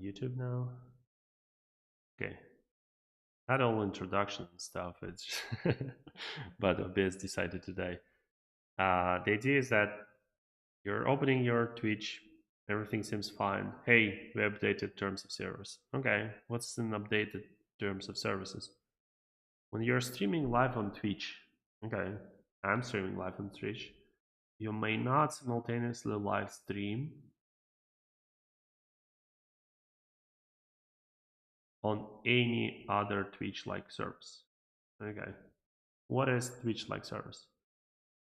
YouTube now. Okay, not all introduction and stuff. It's but OBS decided today. The idea is that you're opening your Twitch. Everything seems fine. Hey, we updated terms of service. Okay, what's an updated terms of services? When you're streaming live on Twitch, okay, I'm streaming live on Twitch. You may not simultaneously live stream on any other Twitch-like service. Okay, what is Twitch-like service?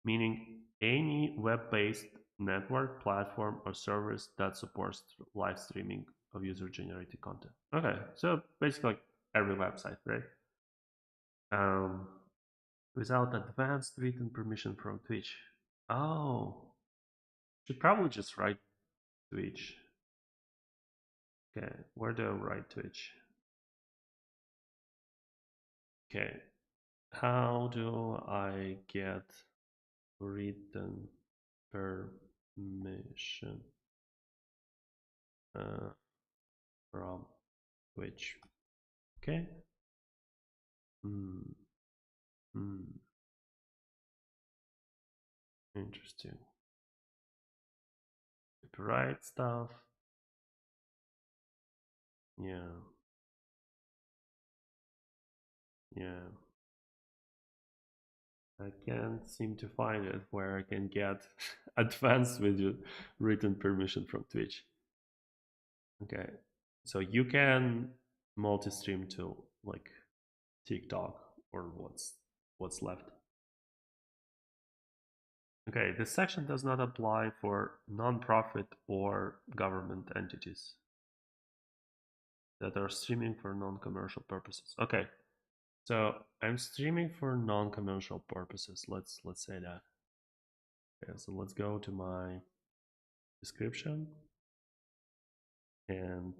Meaning any web-based network, platform, or service that supports live streaming of user-generated content. Okay, so basically like every website, right? Um, without advanced written permission from Twitch. Oh, should probably just write Twitch. Okay, where do I write Twitch? Okay, how do I get written permission uh, from Twitch? Okay. Hmm. Hmm. Interesting. Copyright stuff. Yeah. Yeah. I can't seem to find it where I can get advanced with written permission from Twitch. Okay. So you can multi-stream to like TikTok or what's left. Okay, this section does not apply for non-profit or government entities that are streaming for non-commercial purposes. Okay, so I'm streaming for non-commercial purposes. Let's say that. Okay, so let's go to my description and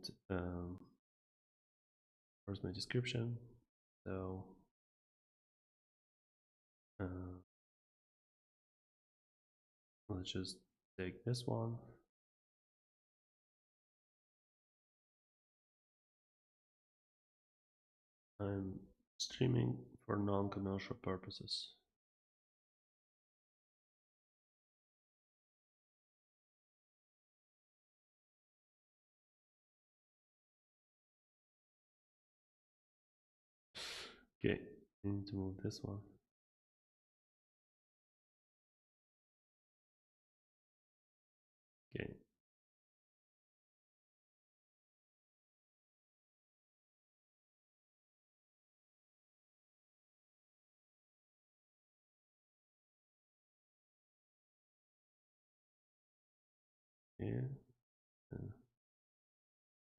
where's my description? So uh, let's just take this one. I'm streaming for non-commercial purposes. Okay, I need to move this one. Okay. Yeah.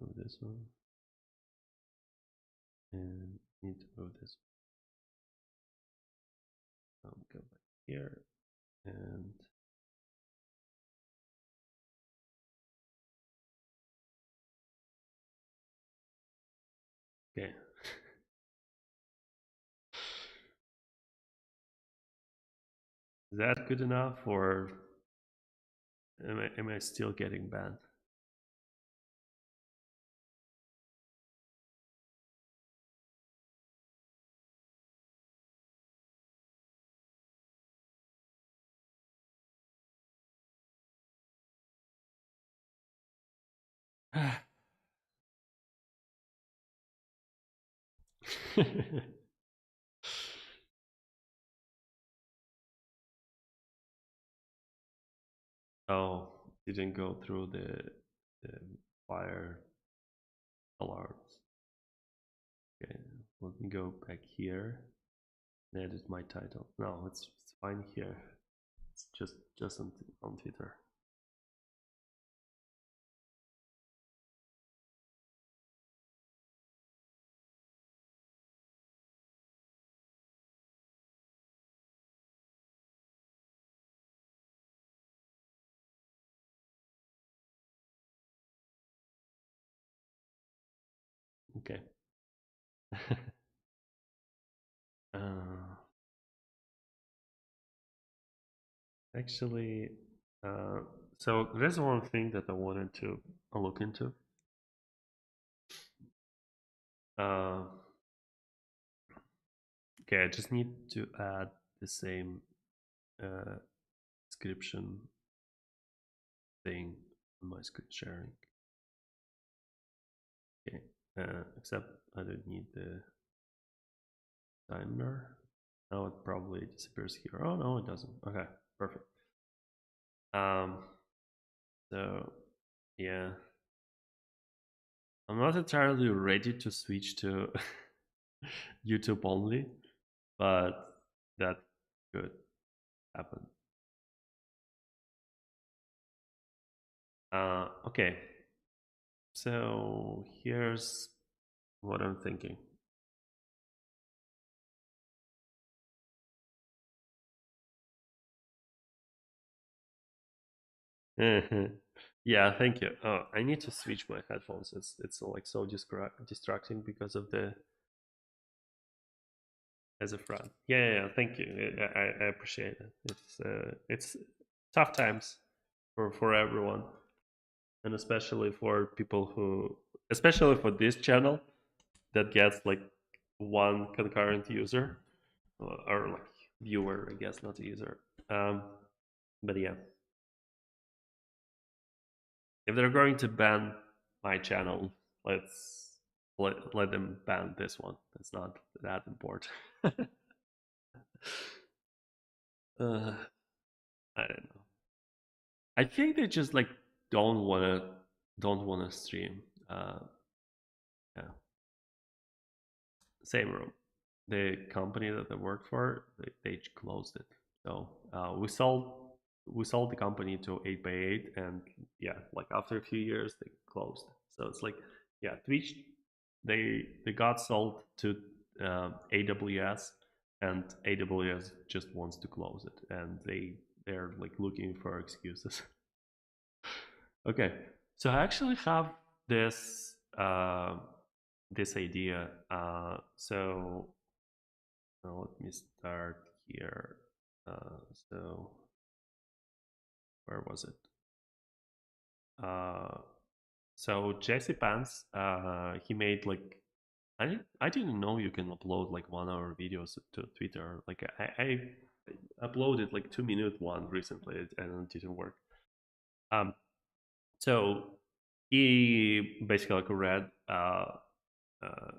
Move this one. And need to move this one. Go back here and okay. Is that good enough or am I still getting banned? Oh, didn't go through the fire alarms. Okay, let me go back here and edit my title. No, it's fine here. It's just on Twitter. Okay. uh, Actually, uh, so there's one thing that I wanted to look into. Uh, okay, I just need to add the same uh, description thing on my screen sharing. Okay, except I don't need the timer. Now it probably disappears here. Oh no, it doesn't. Okay, perfect. Um, so yeah, I'm not entirely ready to switch to YouTube only, but that could happen. Okay, so here's what I'm thinking. Yeah, thank you. Oh, I need to switch my headphones. It's like so distracting because of the as a friend. Yeah, yeah, yeah, thank you. I appreciate it. It's tough times for everyone, and especially for people who, especially for this channel that gets like one concurrent user or like viewer, I guess, not a user. Um, but yeah, if they're going to ban my channel, let them ban this one. It's not that important. uh, I don't know. I think they just like don't wanna don't wanna stream. Yeah, same room. The company that I worked for, they closed it. So we sold the company to 8x8, and yeah, like after a few years they closed. So it's like yeah, Twitch they got sold to AWS, and AWS just wants to close it, and they're like looking for excuses. Okay, so I actually have this this idea. So let me start here. So where was it? Uh, so Jesse Pants, he made like I didn't know you can upload like 1 hour videos to Twitter. Like I uploaded like 2 minute one recently and it didn't work. Um, so he basically like read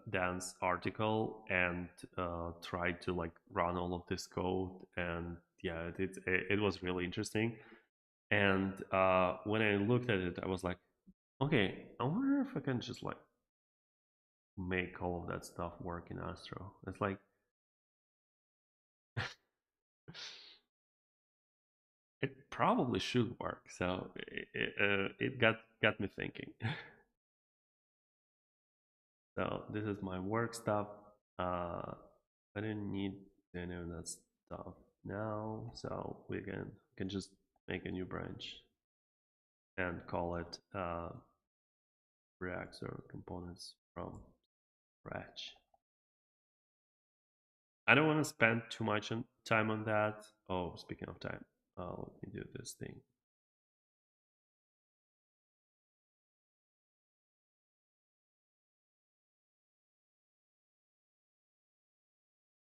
Dan's article and tried to like run all of this code, and yeah, it was really interesting. And when I looked at it, I was like, okay, I wonder if I can just like make all of that stuff work in Astro. It's like it probably should work. So it got me thinking. So this is my work stuff. I didn't need any of that stuff now, so we can just make a new branch and call it Reacts or components from scratch. I don't want to spend too much time on that. Oh, speaking of time, let me do this thing.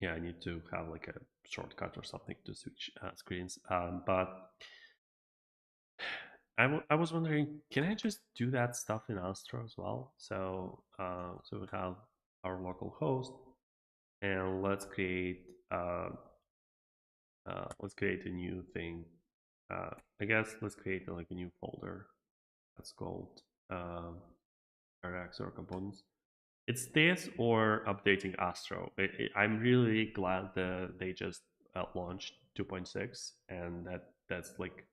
Yeah, I need to have like a shortcut or something to switch screens. But I was wondering, can I just do that stuff in Astro as well? So we have our local host, and let's create a new thing. I guess let's create like a new folder that's called um, RX or components. It's this or updating Astro. I'm really glad that they just launched 2.6, and that's like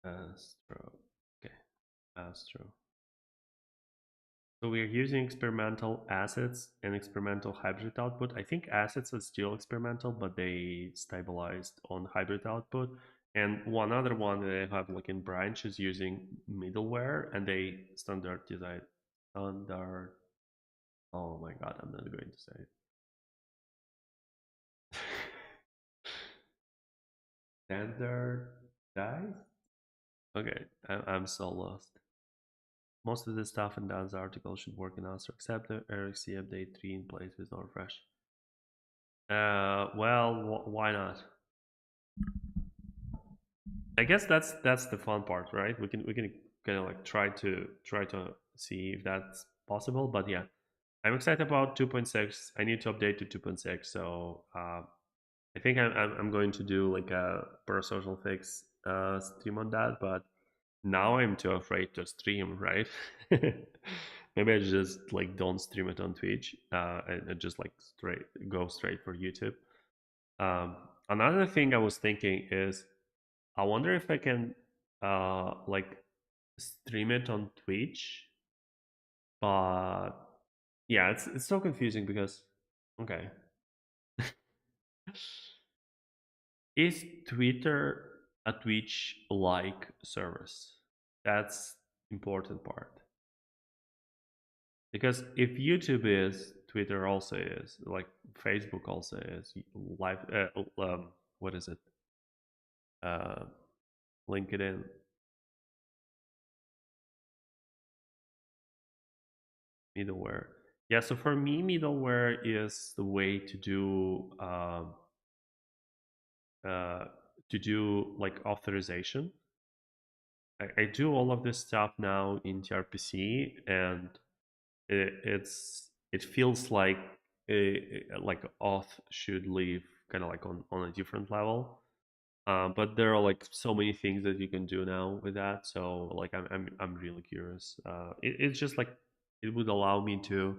Astro. Okay, Astro. So we're using experimental assets and experimental hybrid output. I think assets are still experimental, but they stabilized on hybrid output. And one other one that I have like in branch is using middleware, and they standardize standard. Oh my god, I'm not going to say it. Standardized. Okay, I'm so lost. Most of the stuff in Dan's article should work in Astro, except the RSC update 3 in place with no refresh. Well, why not? I guess that's the fun part, right? We can kind of like try to see if that's possible. But yeah, I'm excited about 2.6. I need to update to 2.6, so I think I'm going to do like a social fix stream on that. But now I'm too afraid to stream, right? Maybe I just like don't stream it on Twitch and just like go straight for YouTube. Um, Another thing I was thinking is I wonder if I can like stream it on Twitch, but yeah, it's so confusing because okay, is Twitter a Twitch like service? That's important part because if YouTube is, Twitter also is, like Facebook also is, live. What is it? Uh, LinkedIn. Middleware. Yeah, so for me, middleware is the way uh, to do like authorization. I do all of this stuff now in gRPC, and it feels like auth should live kind of like on a different level. But there are like so many things that you can do now with that. So like I'm really curious. It's just like it would allow me to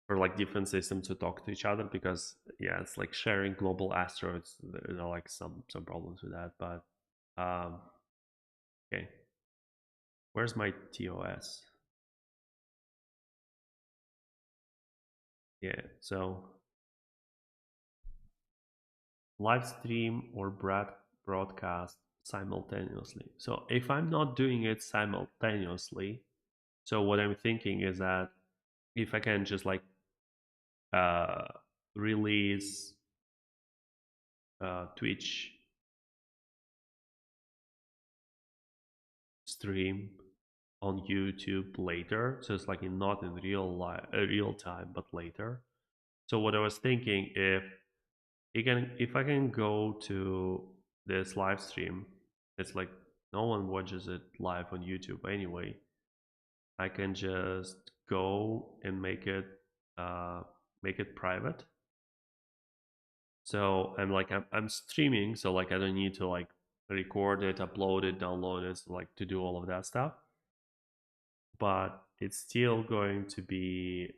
for like different systems to talk to each other because yeah, it's like sharing global Astro. There are like some problems with that, but okay. Where's my TOS? Yeah, so live stream or broadcast simultaneously. So if I'm not doing it simultaneously, so what I'm thinking is that if I can just like uh, release Twitch stream on YouTube later, so it's like not in real time, but later. So what I was thinking, if I can go to this live stream, it's like no one watches it live on YouTube anyway. I can just go and make it private. So I'm streaming, so like I don't need to like record it, upload it, download it, so, like to do all of that stuff. But it's still going to be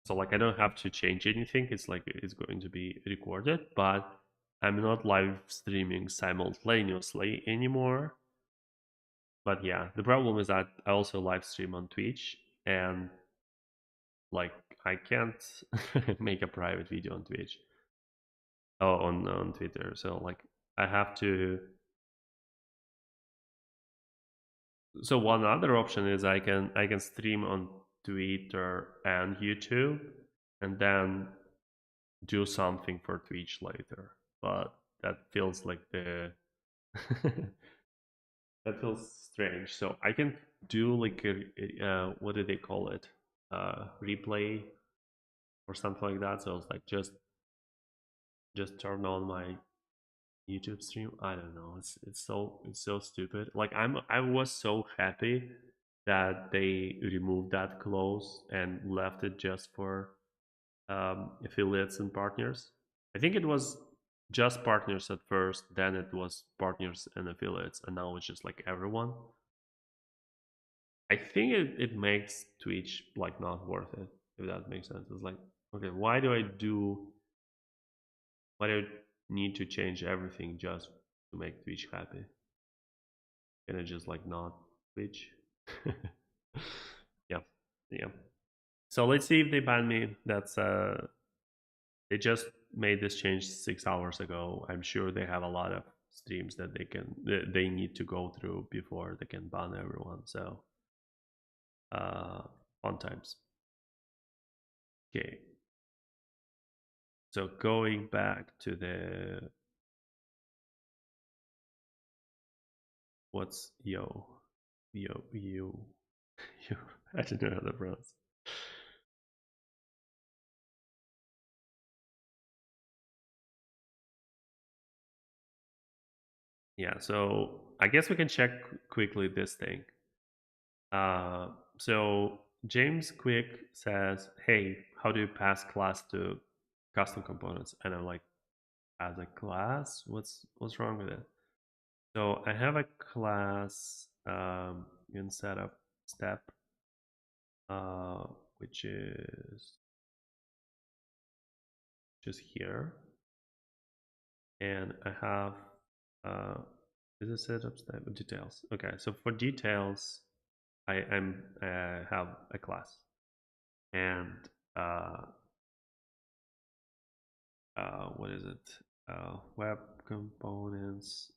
so like I don't have to change anything. It's like it's going to be recorded, but I'm not live streaming simultaneously anymore. But yeah, the problem is that I also live stream on Twitch, and like I can't make a private video on Twitch on Twitter. So like I have to. So one other option is I can stream on Twitter and YouTube, and then do something for Twitch later. But that feels like the that feels strange. So I can do like what do they call it? Replay or something like that. So it's like just turn on my YouTube stream. I don't know. It's so stupid. Like I was so happy that they removed that clause and left it just for affiliates and partners. I think it was just partners at first, then it was partners and affiliates, and now it's just like everyone. I think it makes Twitch like not worth it, if that makes sense. It's like, okay, why do I need to change everything just to make Twitch happy? Can I just like not Twitch? Yeah, yeah. So let's see if they ban me. They just made this change 6 hours ago. I'm sure they have a lot of streams that they need to go through before they can ban everyone. So uh, fun times. Okay. So going back to What's yo? Yo. I don't know how to pronounce. Yeah, so I guess we can check quickly this thing. Uh, so James Quick says, "Hey, how do you pass class to custom components?" And I'm like, "As a class, what's wrong with it?" So I have a class in setup step, uh, which is just here, and I have uh, is it setup step details? Okay, so for details, I have a class, and uh, what is it? Web components,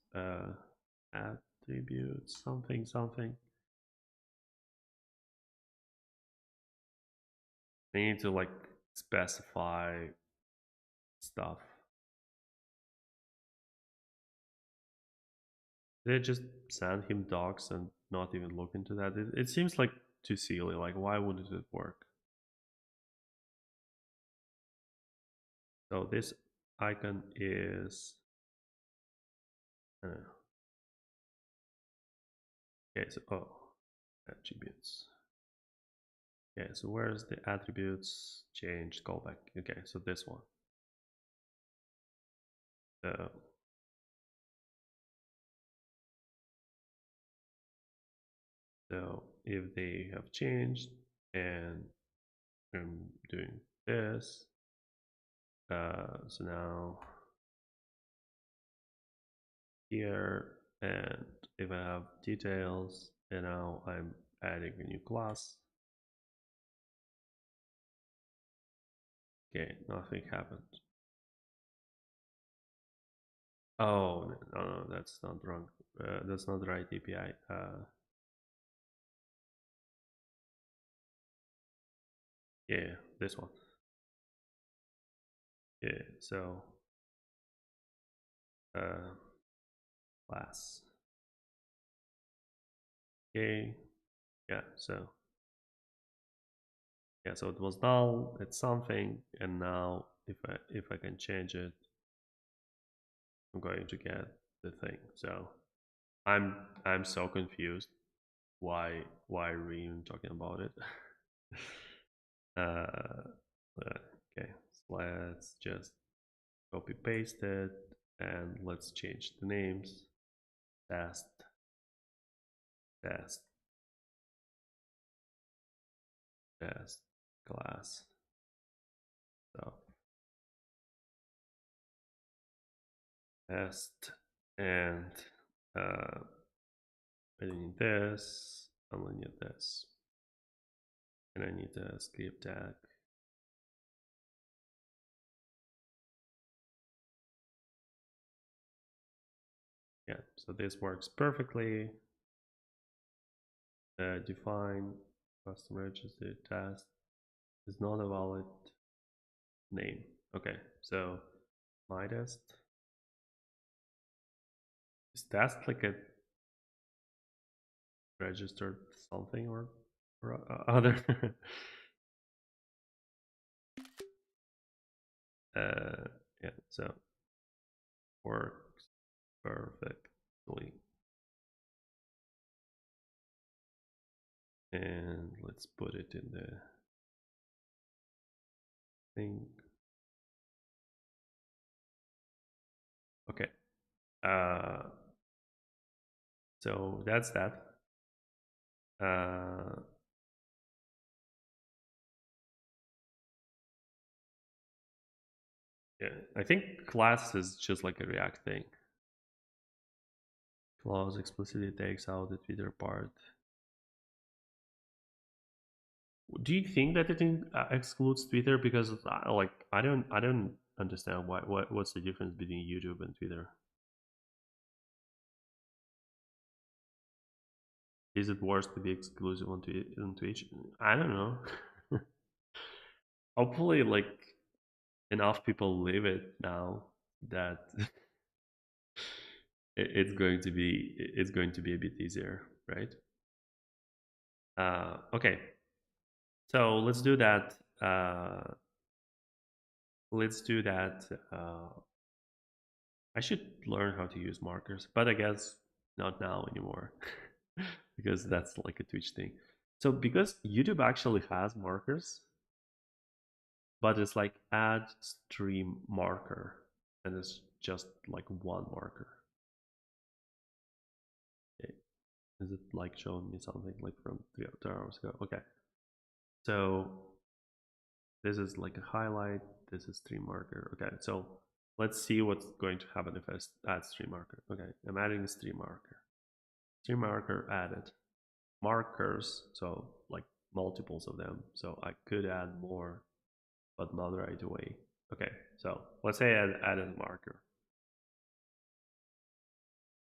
attributes, something, something. They need to like specify stuff. They just send him docs and not even look into that. It seems like too silly. Like, why wouldn't it work? So this icon is, uh, okay. So attributes. Okay, so where's the attributes change callback? Okay, so this one. So So if they have changed and I'm doing this, so now here, and if I have details, and now I'm adding a new class. Okay, nothing happened. Oh, no, no, that's not wrong. That's not the right API. Yeah, this one. Yeah, so uh, class. Okay, yeah, so yeah, so it was null. It's something, and now if I can change it, I'm going to get the thing. So I'm I'm so confused. Why are we even talking about it? uh, okay, so let's just copy paste it and let's change the names. Test, test, test, class. So test and uh, I need this. I'm gonna need this, and I need a script tag. Yeah, so this works perfectly. Define custom register test is not a valid name. Okay, so my test is test like a registered something or other. Yeah, so works perfectly. And let's put it in the thing. Okay. Uh, so that's that. Uh, yeah, I think class is just like a React thing. Clause explicitly takes out the Twitter part. Do you think that it excludes Twitter? Because like I don't understand what's the difference between YouTube and Twitter. Is it worse to be exclusive on Twitch? I don't know. Hopefully, like enough people live it now that it's going to be a bit easier, right? Okay, so let's do that. Let's do that. I should learn how to use markers, but I guess not now anymore because that's like a Twitch thing. So because YouTube actually has markers, but it's like add stream marker, and it's just like one marker. Okay. Is it like showing me something like from 3 hours ago? Okay. So this is like a highlight. This is stream marker. Okay. So let's see what's going to happen if I add stream marker. Okay. I'm adding a stream marker. Stream marker added. Markers, so like multiples of them. So I could add more, but not right away. Okay. So let's say I added a marker.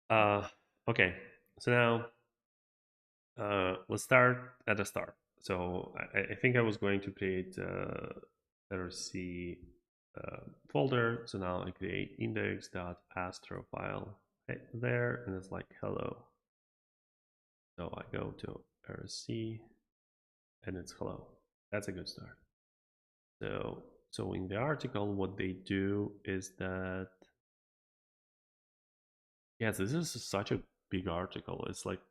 Uh, okay. So now let's start at the start. So I think I was going to create RSC folder. So now I create index.astro file right there, and it's like hello. So I go to RSC, and it's hello. That's a good start. So in the article, what they do is that yes, this is such a big article. It's like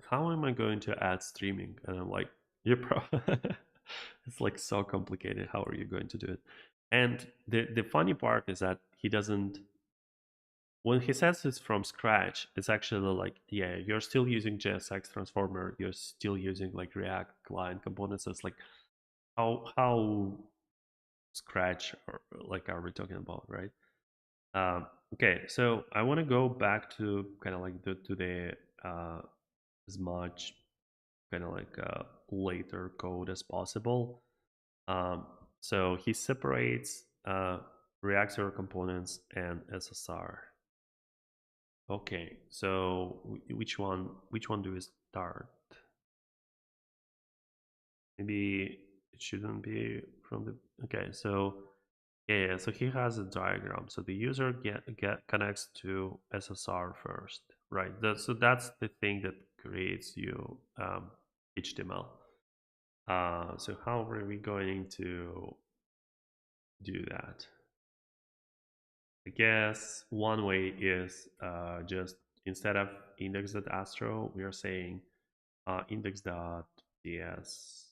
how am I going to add streaming? And I'm like, you probably it's like so complicated. How are you going to do it? And the funny part is that he doesn't when he says it's from scratch, it's actually like, yeah, you're still using JSX transformer, you're still using like React client components. So it's like how scratch or like are we talking about, right? Okay, so I want to go back to kind of like to the as much kind of like later code as possible. Um, so he separates React server components and SSR. Okay, so which one do we start? Maybe it shouldn't be from the okay. So yeah, so he has a diagram. So the user get connects to SSR first, right? So that's the thing that creates you HTML. So how are we going to do that? I guess one way is just instead of index.astro, we are saying index.ts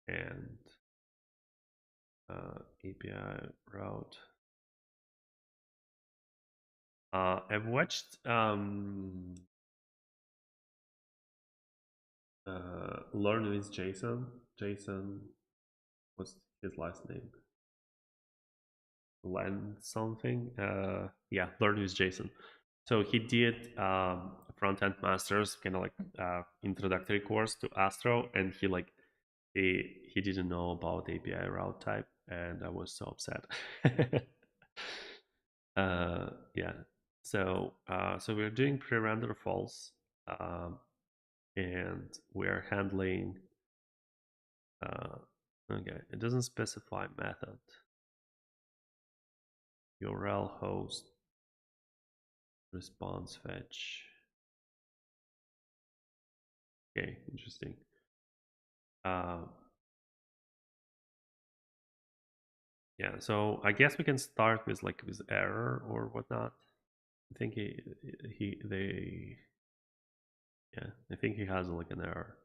and API route. I've watched Learn with Jason. Jason, what's his last name? Len something. Yeah, Learn with Jason. So he did front end masters, kind of like introductory course to Astro, and he didn't know about API route type, and I was so upset. Yeah. So we're doing pre-render false, um, and we're handling. Okay, it doesn't specify method. URL host response fetch. Okay, interesting. Yeah, so I guess we can start with like with error or whatnot. I think he they yeah, I think he has like an error.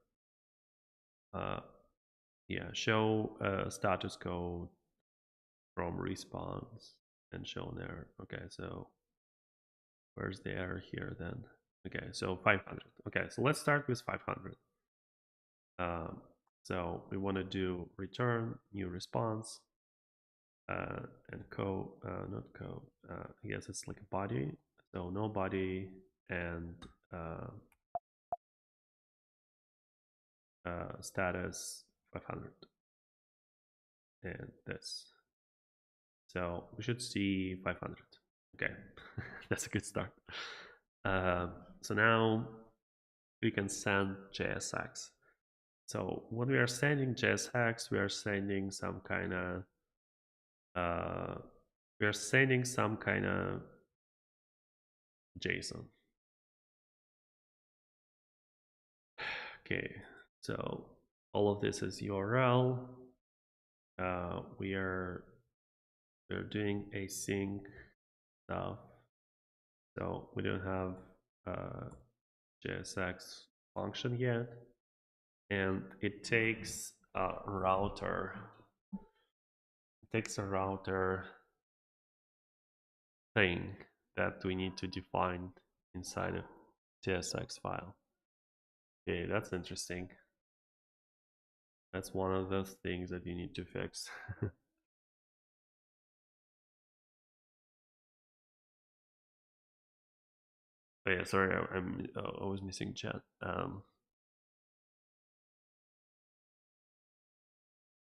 Yeah, show status code from response and show an error. Okay, so where's the error here then? Okay, so 500. Okay, so let's start with 500. Um, so we want to do return new response and not I guess it's like a body. So no body and uh, status 500 and this. So we should see 500. Okay, that's a good start. So now we can send JSX. So when we are sending JSX, we are sending some kind of we're sending some kind of JSON. Okay, so all of this is URL. We're doing async stuff, so we don't have JSX function yet, and it takes a router. It takes a router thing that we need to define inside a JSX file. Okay, that's interesting. That's one of those things that you need to fix. Oh yeah, sorry, I was missing chat.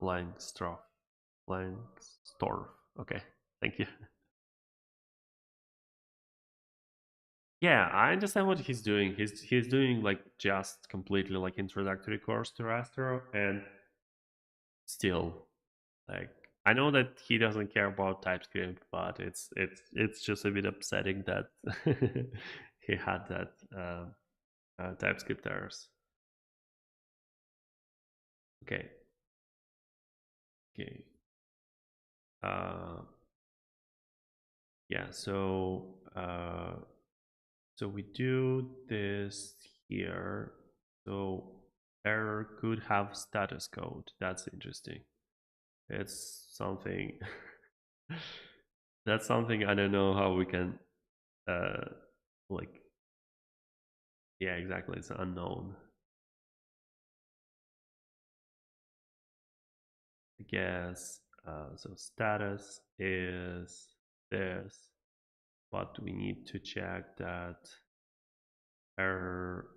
Langstroth, Langstorff. Okay, thank you. Yeah, I understand what he's doing. He's doing like just completely like introductory course to Astro, and still, like, I know that he doesn't care about TypeScript, but it's just a bit upsetting that he had that TypeScript errors. Okay, okay. Uh, yeah, so we do this here. So error could have status code. That's interesting. It's something that's something I don't know how we can uh like, yeah, exactly, it's unknown. I guess so status is this, but we need to check that error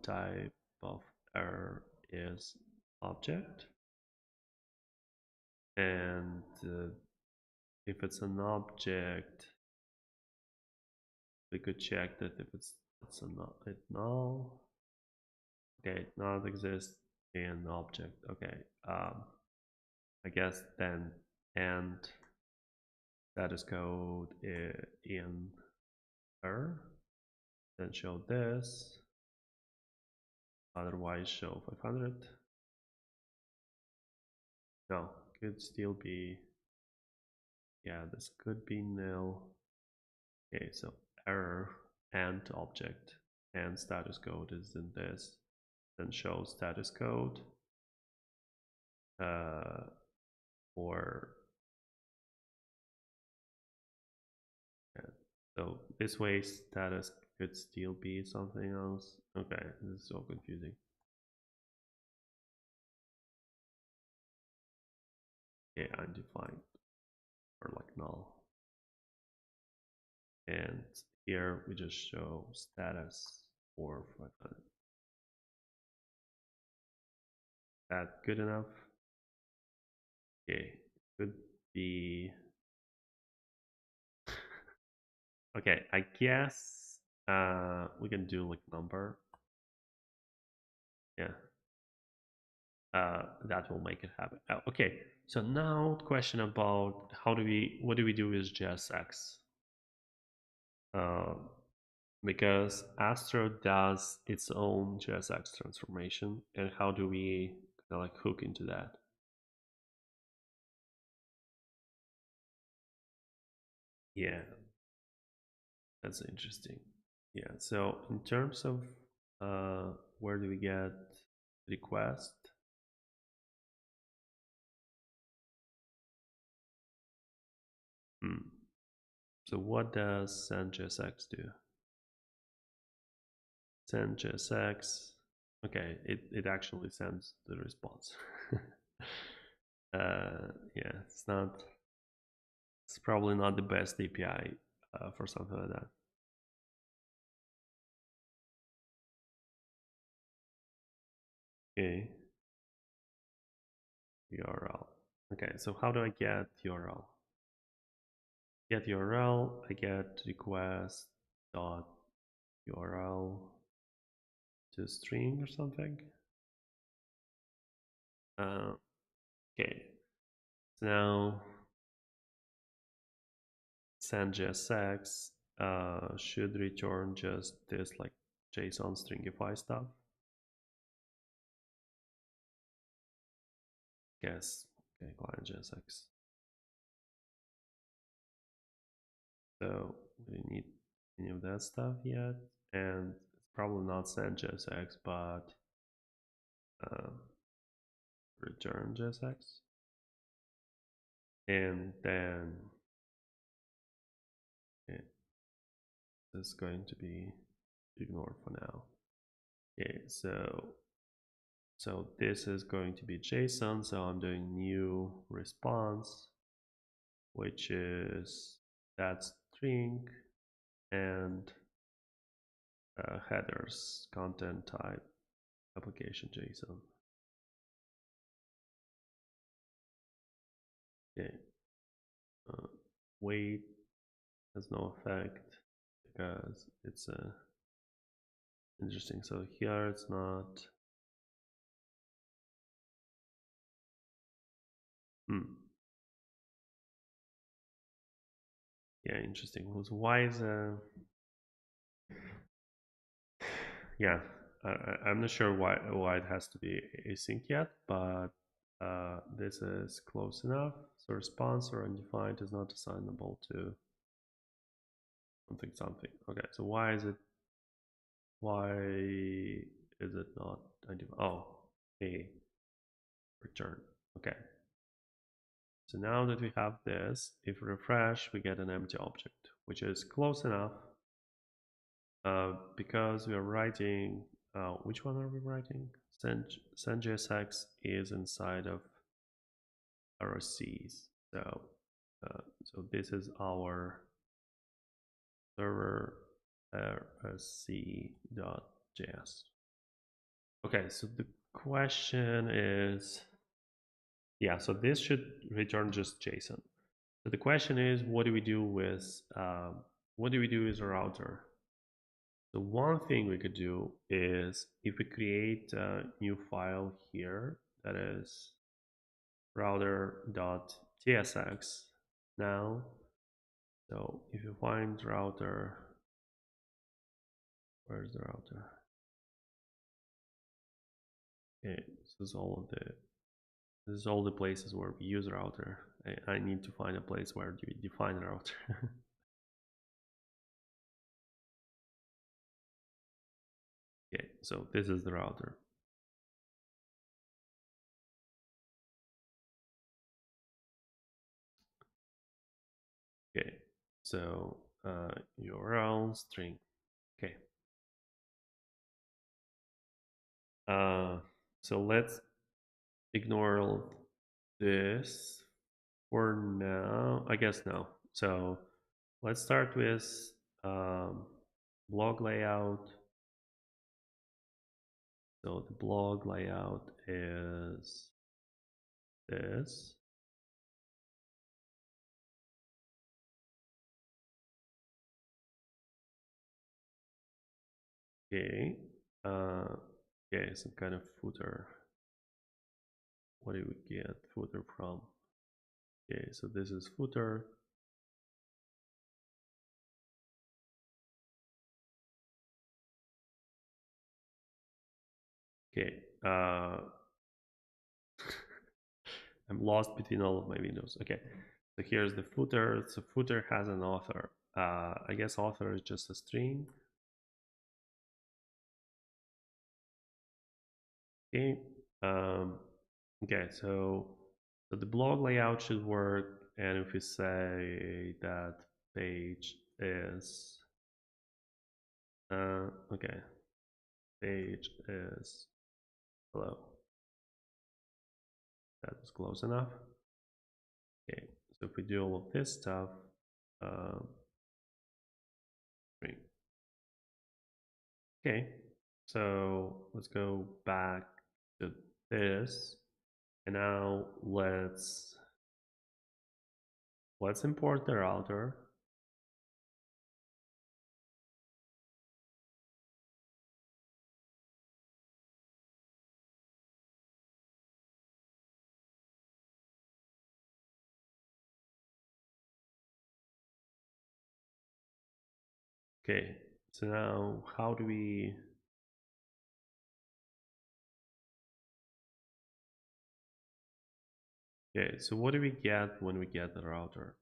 type of error is object, and if it's an object, we could check that if it's a null. Okay, it not exist in object. Okay, I guess then and status code in error, then show this, otherwise show 500. No, could still be, yeah, this could be nil. Okay, so error and object and status code is in this, then show status code uh, or yeah. So this way status could still be something else. Okay, this is so confusing. Okay, undefined or like null. And here we just show status for 500. That good enough? Okay, could be. Okay, I guess we can do like number. Yeah, that will make it happen. Okay, so now question about what do we do with JSX? Uh, because Astro does its own JSX transformation, and how do we kind of like hook into that? Yeah, that's interesting. Yeah, so in terms of where do we get request? Hmm. So what does send.jsx do? Send.jsx, okay, it actually sends the response. Yeah, it's probably not the best API for something like that. Okay, URL. Okay, so how do I get URL? Get URL, I get request dot URL to string or something. Okay, so now send JSX should return just this like JSON stringify stuff. Yes. Okay, client JSX. So we didn't need any of that stuff yet, and it's probably not send JSX, but return JSX, and then it is going to be ignored for now. Okay, so this is going to be JSON, so I'm doing new response, which is that string and headers content type application JSON. Okay, weight has no effect because it's interesting. So here it's not. Yeah, interesting. So why is yeah, I'm not sure why it has to be async yet, but this is close enough. So response or undefined is not assignable to something something. Okay, so why is it not undefined? Oh, a return. Okay. So now that we have this, if we refresh, we get an empty object, which is close enough because we are writing, which one are we writing? SendJSX is inside of RSCs. So this is our server rsc.js. Okay, so the question is, yeah, so this should return just JSON. So the question is, what do we do with a router? So one thing we could do is if we create a new file here that is router.tsx now. So if you find router, where's the router? Okay, this is all the places where we use router. I need to find a place where we define router. Okay, so this is the router. Okay, so URL string. Okay. So let's ignore all this for now. I guess no. So let's start with blog layout. So the blog layout is this. Okay. Okay, some kind of footer. What do we get footer from? Okay, so this is footer. Okay. I'm lost between all of my windows. Okay. So here's the footer. So footer has an author. I guess author is just a string. Okay. Okay. So the blog layout should work, and if we say that page is okay, page is hello. That was close enough. Okay. So if we do all of this stuff, okay, so let's go back to this, and now let's import the router. Okay, so now how do we? Okay, so what do we get when we get the router?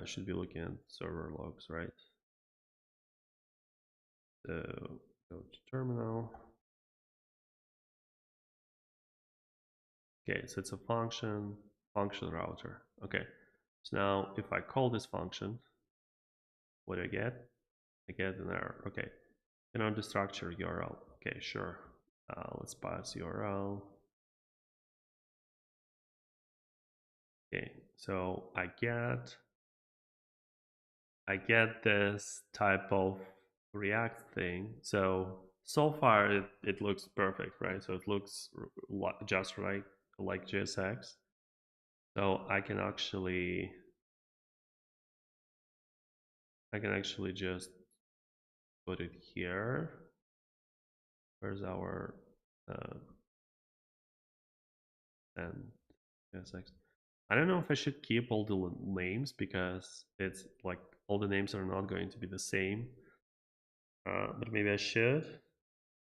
Should be looking at server logs, right? So go to terminal. Okay, so it's a function router. Okay, so now if I call this function, what do I get? I get an error. Okay, and on the structure URL. Okay, sure. Let's pass URL. Okay, so I get this type of React thing. So far it looks perfect, right? So it looks just like JSX. So I can actually just put it here. Where's our and JSX? I don't know if I should keep all the names because it's like all the names are not going to be the same. But maybe I should.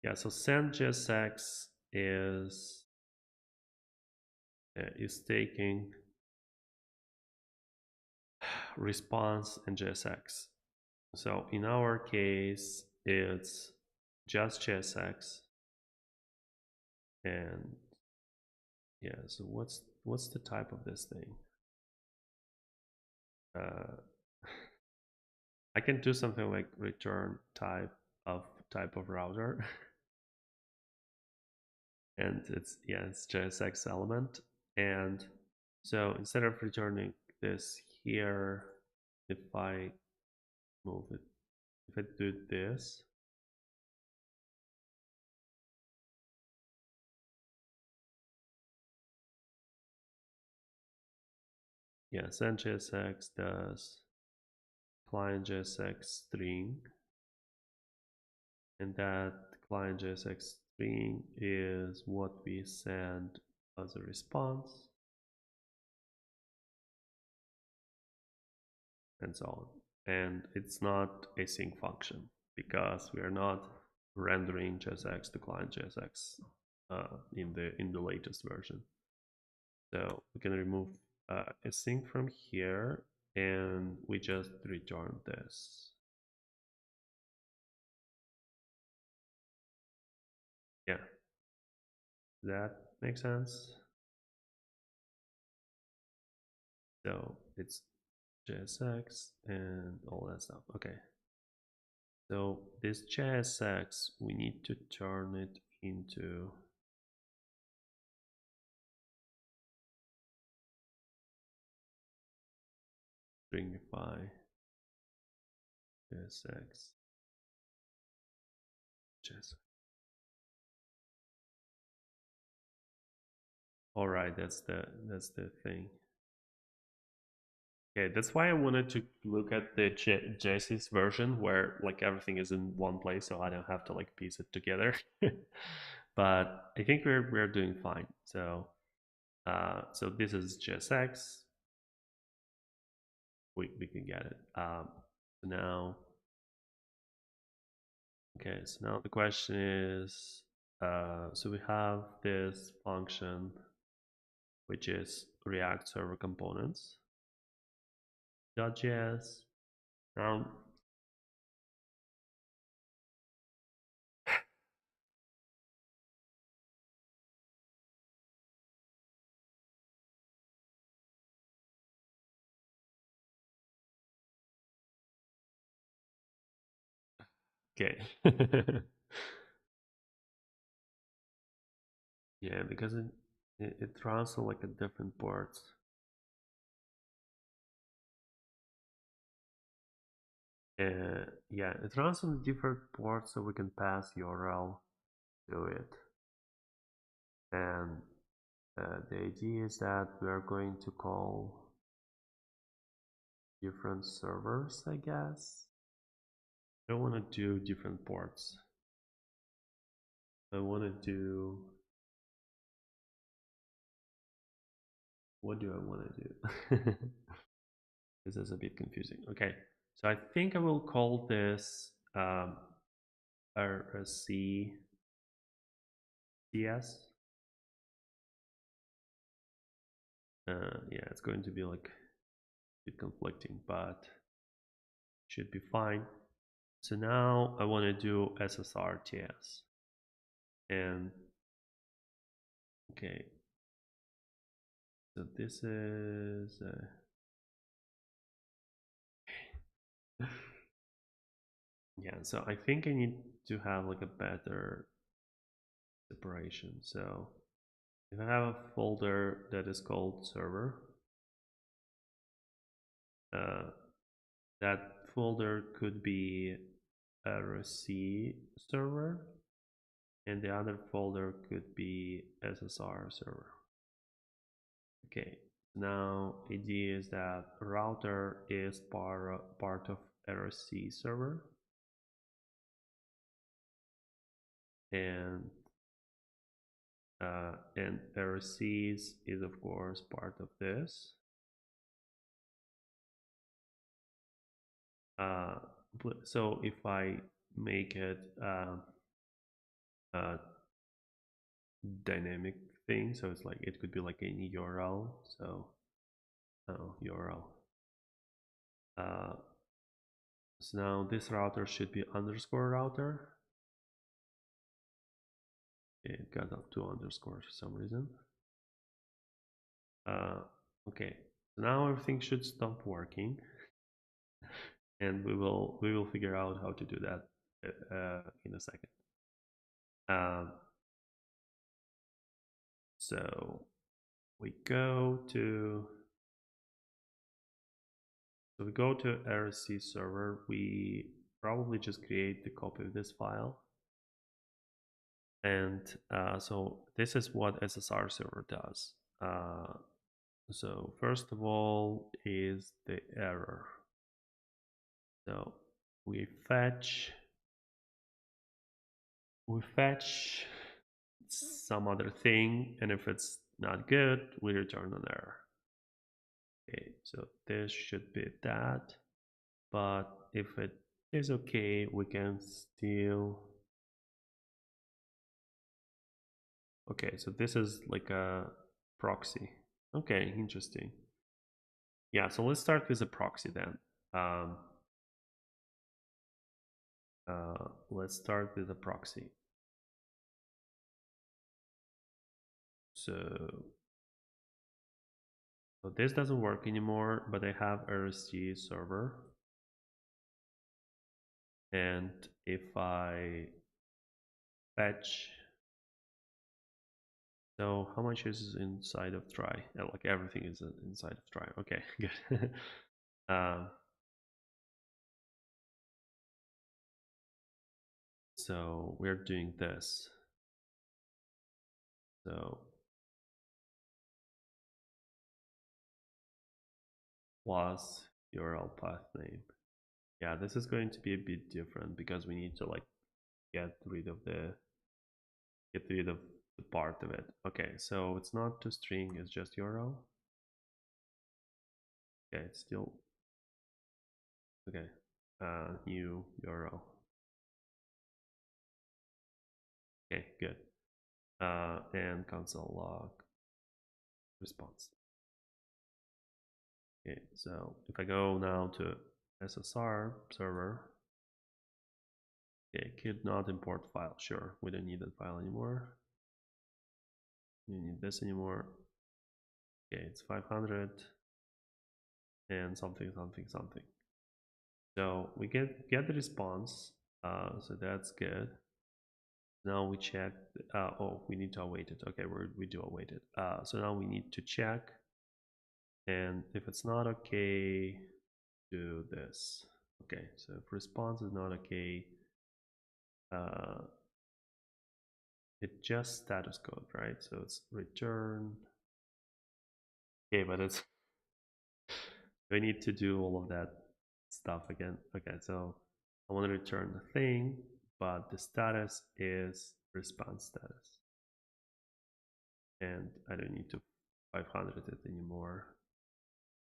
Yeah, so send JSX is taking response and JSX. So in our case, it's just JSX, and yeah. So what's the type of this thing? Uh, I can do something like return type of router, and it's JSX element, and so instead of returning this here, if I move it, if I do this, yeah, send JSX does client JSX string, and that client JSX string is what we send as a response, and so on. And it's not a sync function because we are not rendering JSX to client JSX in the latest version. So we can remove a sync from here, and we just return this. Yeah, that makes sense. So it's JSX and all that stuff. Okay. So this JSX, we need to turn it into stringify JSX. JSX. All right, that's the thing. Okay, that's why I wanted to look at the Jesse's version where like everything is in one place, so I don't have to like piece it together. But I think we're doing fine. So so this is JSX. We can get it. Now, okay. So now the question is, so we have this function which is React Server Components .js. Now okay. Yeah, because it runs on like a different ports. Yeah, it runs on different ports, so we can pass URL to it. And the idea is that we are going to call different servers, I guess. I don't want to do different ports. I want to do what do I want to do? This is a bit confusing. Okay, so I think I will call this RSC CS. Yeah, it's going to be like a bit conflicting, but should be fine. So now I want to do SSRTS. And okay, so this is yeah. So I think I need to have like a better separation. So if I have a folder that is called server, uh, that folder could be RSC server, and the other folder could be SSR server. Okay, now idea is that router is part of RSC server, and RSCs is of course part of this. Uh, so if I make it a dynamic thing, so it's like it could be like any URL. So URL. So now this router should be underscore router. It got up two underscores for some reason. Okay, so now everything should stop working, and we will figure out how to do that in a second. So we go to RSC server. We probably just create the copy of this file. And so this is what SSR server does. So first of all is the error. So we fetch some other thing, and if it's not good, we return an error. Okay, so this should be that. But if it is okay, we can still. Okay, so this is like a proxy. Okay, interesting. Yeah, so let's start with a proxy then. Let's start with a proxy. So this doesn't work anymore, but I have RSC server. And if I fetch, so how much is inside of try? Like everything is inside of try. Okay, good. So we're doing this. So plus URL path name. Yeah, this is going to be a bit different because we need to like get rid of the part of it. Okay, so it's not to string, it's just URL. Okay, it's still okay. New URL. Okay, good. And console log response. Okay, so if I go now to SSR server, okay, could not import file. Sure, we don't need that file anymore. We don't need this anymore. Okay, it's 500 and something. So we get the response. So that's good. Now we check. Oh, we need to await it. Okay, we do await it. So now we need to check, and if it's not okay, do this. Okay, so if response is not okay, it's just status code, right? So it's return. Okay, but it's we need to do all of that stuff again. Okay, so I want to return the thing, but the status is response status. And I don't need to 500 it anymore.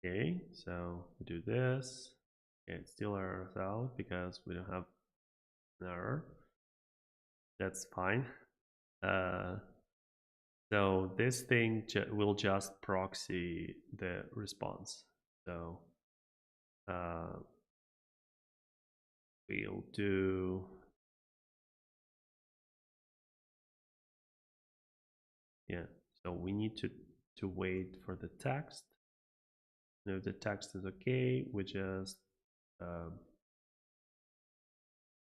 Okay, so we do this. Okay, it still errors out because we don't have an error. That's fine. Uh, so this thing will just proxy the response. So we'll do yeah. So we need to wait for the text. And if the text is okay, um,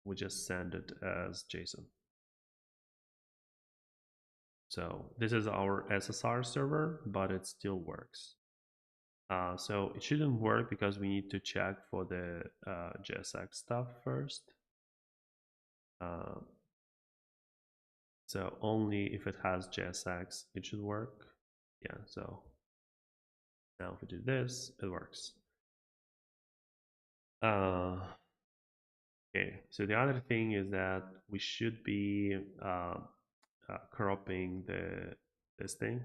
we just send it as JSON. So this is our SSR server, but it still works. So it shouldn't work because we need to check for the JSX stuff first. So only if it has JSX, it should work. Yeah, so now if we do this, it works. Okay, so the other thing is that we should be cropping this thing.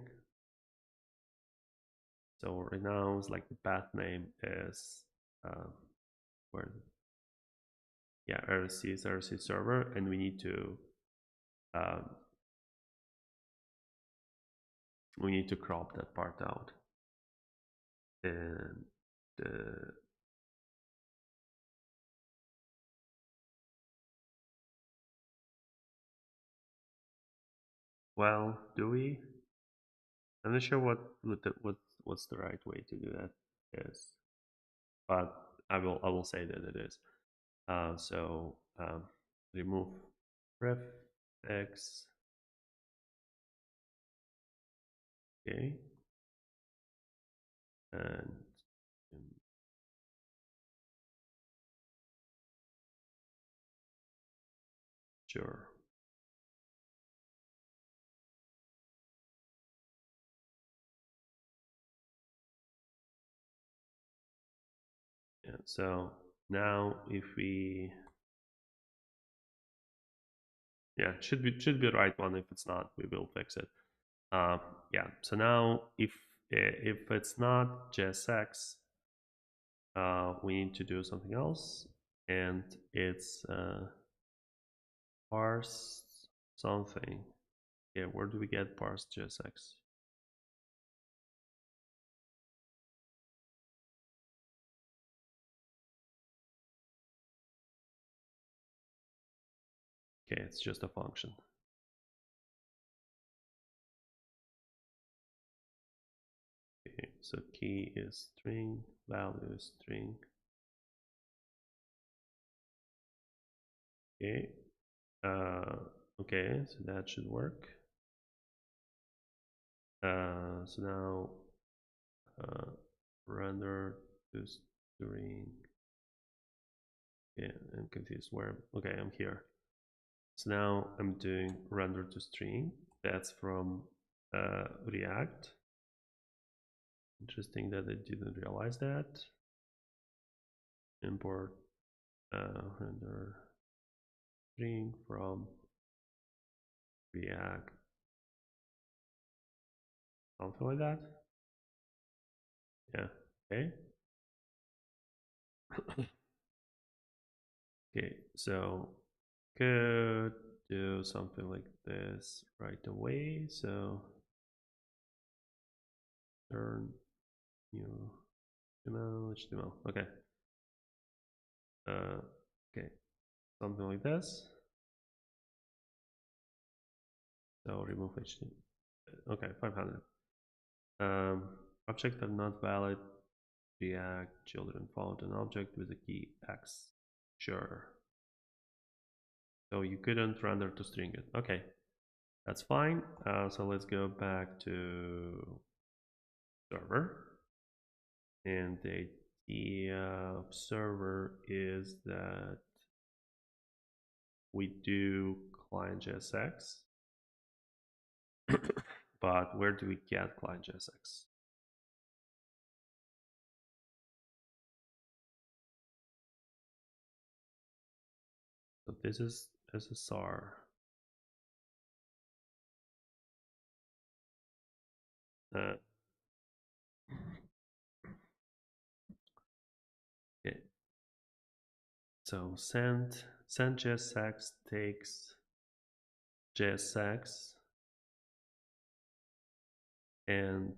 So right now it's like the path name is where yeah, RSC is RSC server, and we need to crop that part out. And well, do we? I'm not sure what's the right way to do that is, but I will say that it is. So remove prefix. Okay, and sure. Yeah. So now if we yeah, should be the right one. If it's not, we will fix it. Yeah. So now if it's not JSX, we need to do something else, and it's parse something. Yeah, where do we get parse JSX? Okay, it's just a function. Okay, so key is string, value is string. Okay, okay, so that should work. So now render to string. Yeah, I'm confused where. Okay, I'm here. So now I'm doing render to string. That's from React. Interesting that I didn't realize that. Import render string from React. Something like that. Yeah. Okay. Okay. So could do something like this right away. So turn new HTML. Okay. Okay. Something like this. So remove HTML. Okay, 500. Objects are not valid. React children found an object with a key X. Sure. So you couldn't render to string it. Okay, that's fine. So let's go back to server. And the idea of server is that we do client JSX. But where do we get client JSX? So this is SSR. So send JSX takes JSX, and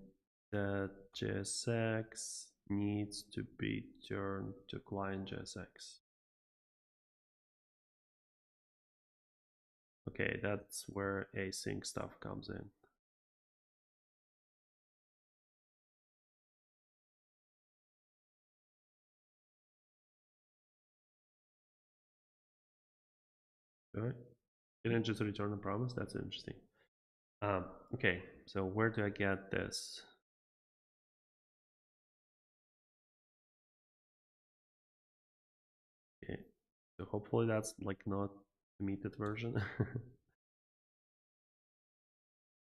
that JSX needs to be turned to client JSX. Okay, that's where async stuff comes in. All right. Didn't just return a promise. That's interesting. Okay, so where do I get this? Okay, so hopefully that's like not the metered version.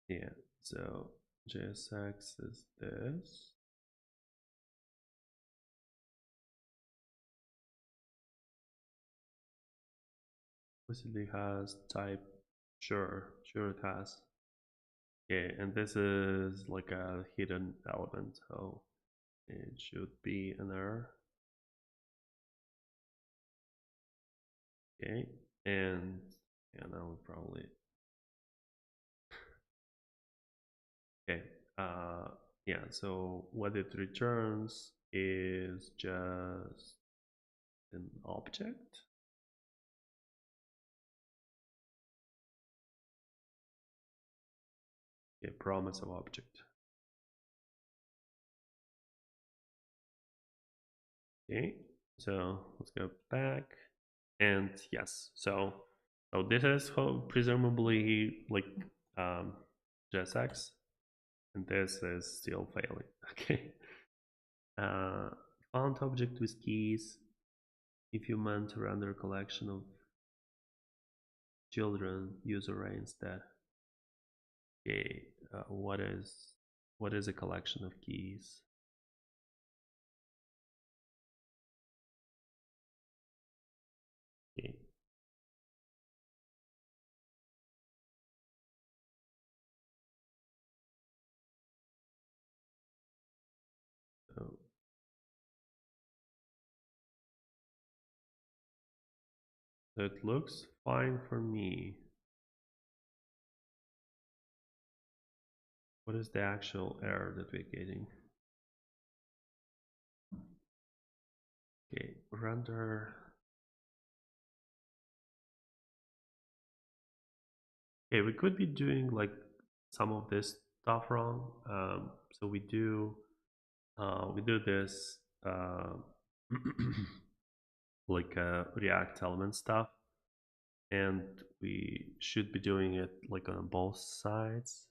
Yeah, so JSX is this. Explicitly has type. Sure, it has. Okay, and this is like a hidden element, so it should be an error. Okay, and yeah, now we probably okay. Yeah, so what it returns is just an object. A promise of object. Okay, so let's go back. And yes, so this is presumably like JSX, and this is still failing. Okay. Found object with keys. If you meant to render a collection of children, use array instead. Okay, what is a collection of keys? Okay. So it looks fine for me. What is the actual error that we're getting? Okay, render. Okay, we could be doing like some of this stuff wrong. So we do this like React element stuff, and we should be doing it like on both sides.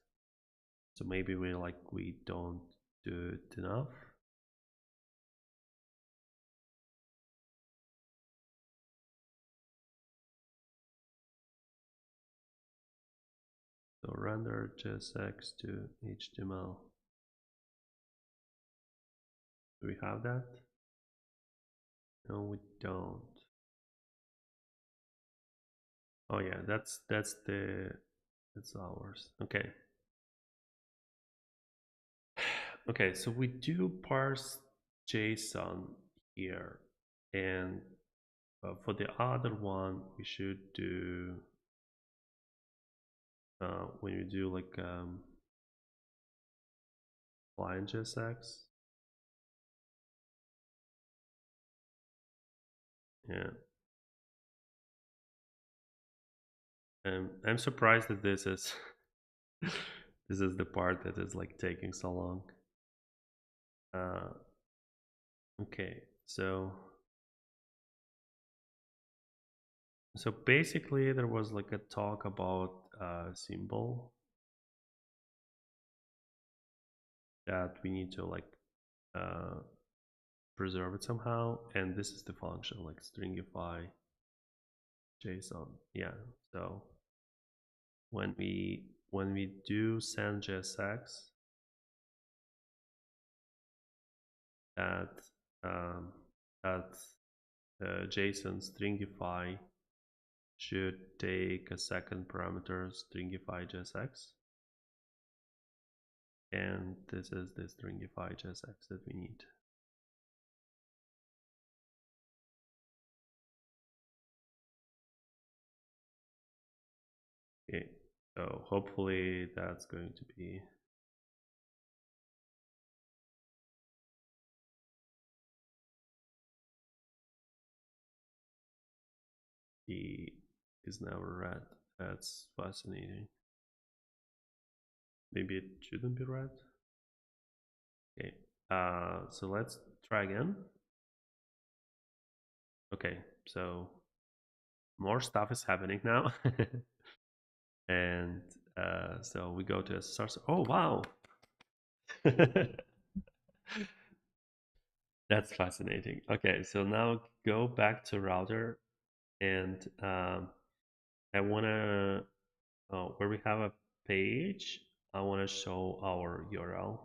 So maybe we don't do it enough. So render JSX to HTML. Do we have that? No, we don't. Oh yeah, that's ours. Okay. Okay, so we do parse JSON here, and for the other one, we should do when you do like client JSX. Yeah, and I'm surprised that this is this is the part that is like taking so long. Okay, so basically there was like a talk about symbol that we need to like uh, preserve it somehow, and this is the function like stringify JSON. Yeah, so when we do send JSX, that um, that JSON stringify should take a second parameter stringify JSX, and this is the stringify JSX that we need. So hopefully that's going to be the is now red. That's fascinating. Maybe it shouldn't be red. Okay. So let's try again. Okay, so more stuff is happening now. And so we go to SSR. Oh, wow. That's fascinating. Okay, so now go back to router and I want to, where we have a page, I want to show our URL.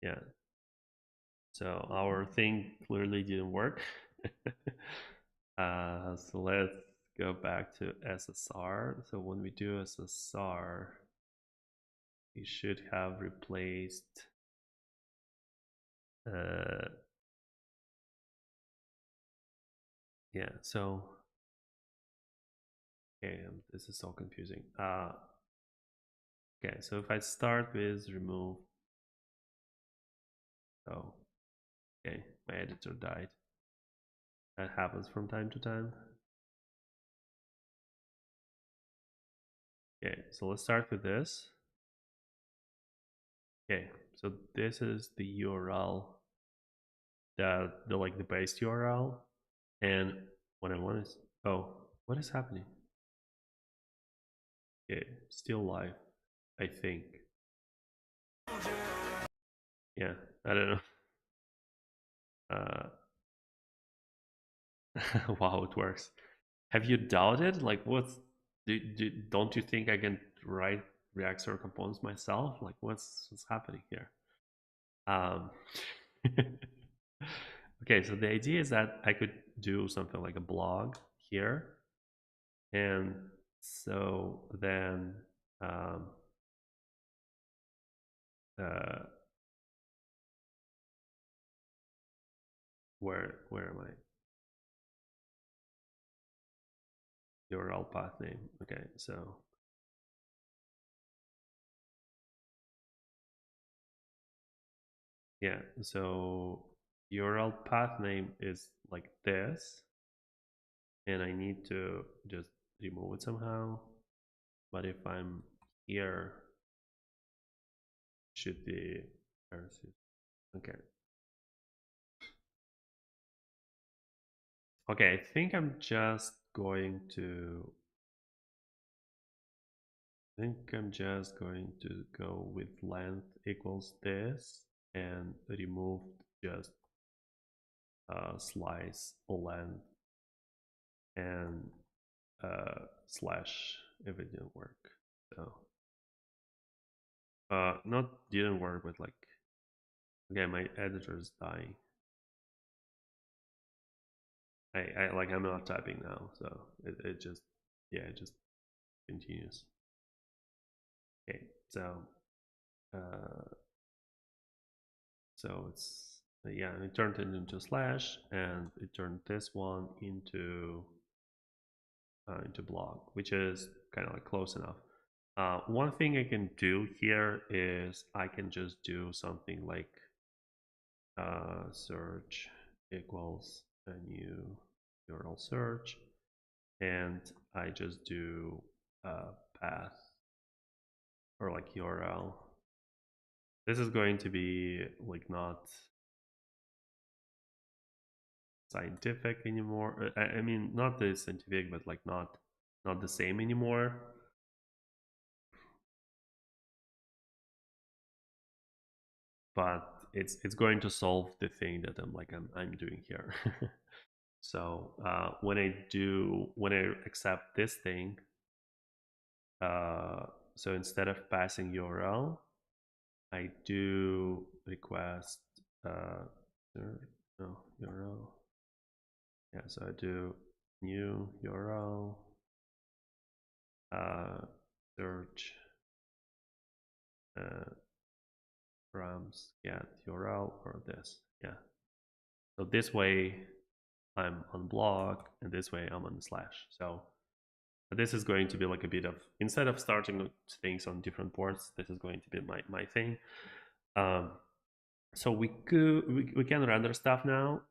Yeah, so our thing clearly didn't work. So let's go back to SSR. So when we do SSR, we should have replaced yeah, so okay, this is so confusing. Okay, so if I start with remove, oh, okay, my editor died. That happens from time to time. Okay, so let's start with this. Okay, so this is the URL, the like the base URL, and what I want is, oh, what is happening? Okay, still live, I think. Yeah, I don't know. Wow, it works. Have you doubted? Like, don't you think I can write React server components myself? Like, what's happening here? Um, okay, so the idea is that I could do something like a blog here, and so then um, uh, where am I? URL path name. Okay, so yeah, so URL path name is like this, and I need to just remove it somehow. But if I'm here, should be RSCs. Okay. Okay, I think I'm just going to go with length equals this and remove just slice length and slash if it didn't work. So not didn't work, but like okay, my editor is dying. I like I'm not typing now, so it just yeah, it just continues. Okay, so uh, so it's yeah, it turned it into slash, and it turned this one into block, which is kind of like close enough. One thing I can do here is I can just do something like search equals a new URL search, and I just do path or like URL. This is going to be like not scientific anymore. I mean, not the scientific, but like not the same anymore. But it's going to solve the thing that I'm doing here. So when I accept this thing, so instead of passing URL, I do request no URL. Yeah, so I do new URL search params get URL or this. Yeah. So this way I'm on block, and this way I'm on the slash. So But this is going to be like a bit of, instead of starting things on different ports, this is going to be my thing. Um, so we can render stuff now.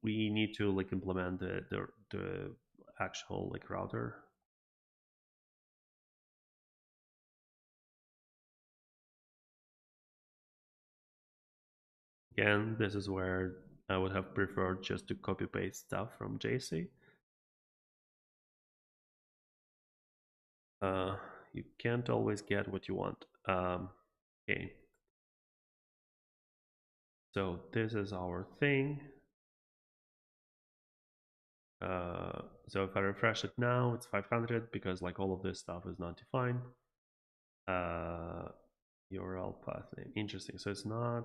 We need to like implement the actual like router. Again, this is where I would have preferred just to copy paste stuff from JC. Uh, you can't always get what you want. Okay, so this is our thing. So if I refresh it now, it's 500 because like all of this stuff is not defined. URL path name, interesting. So it's not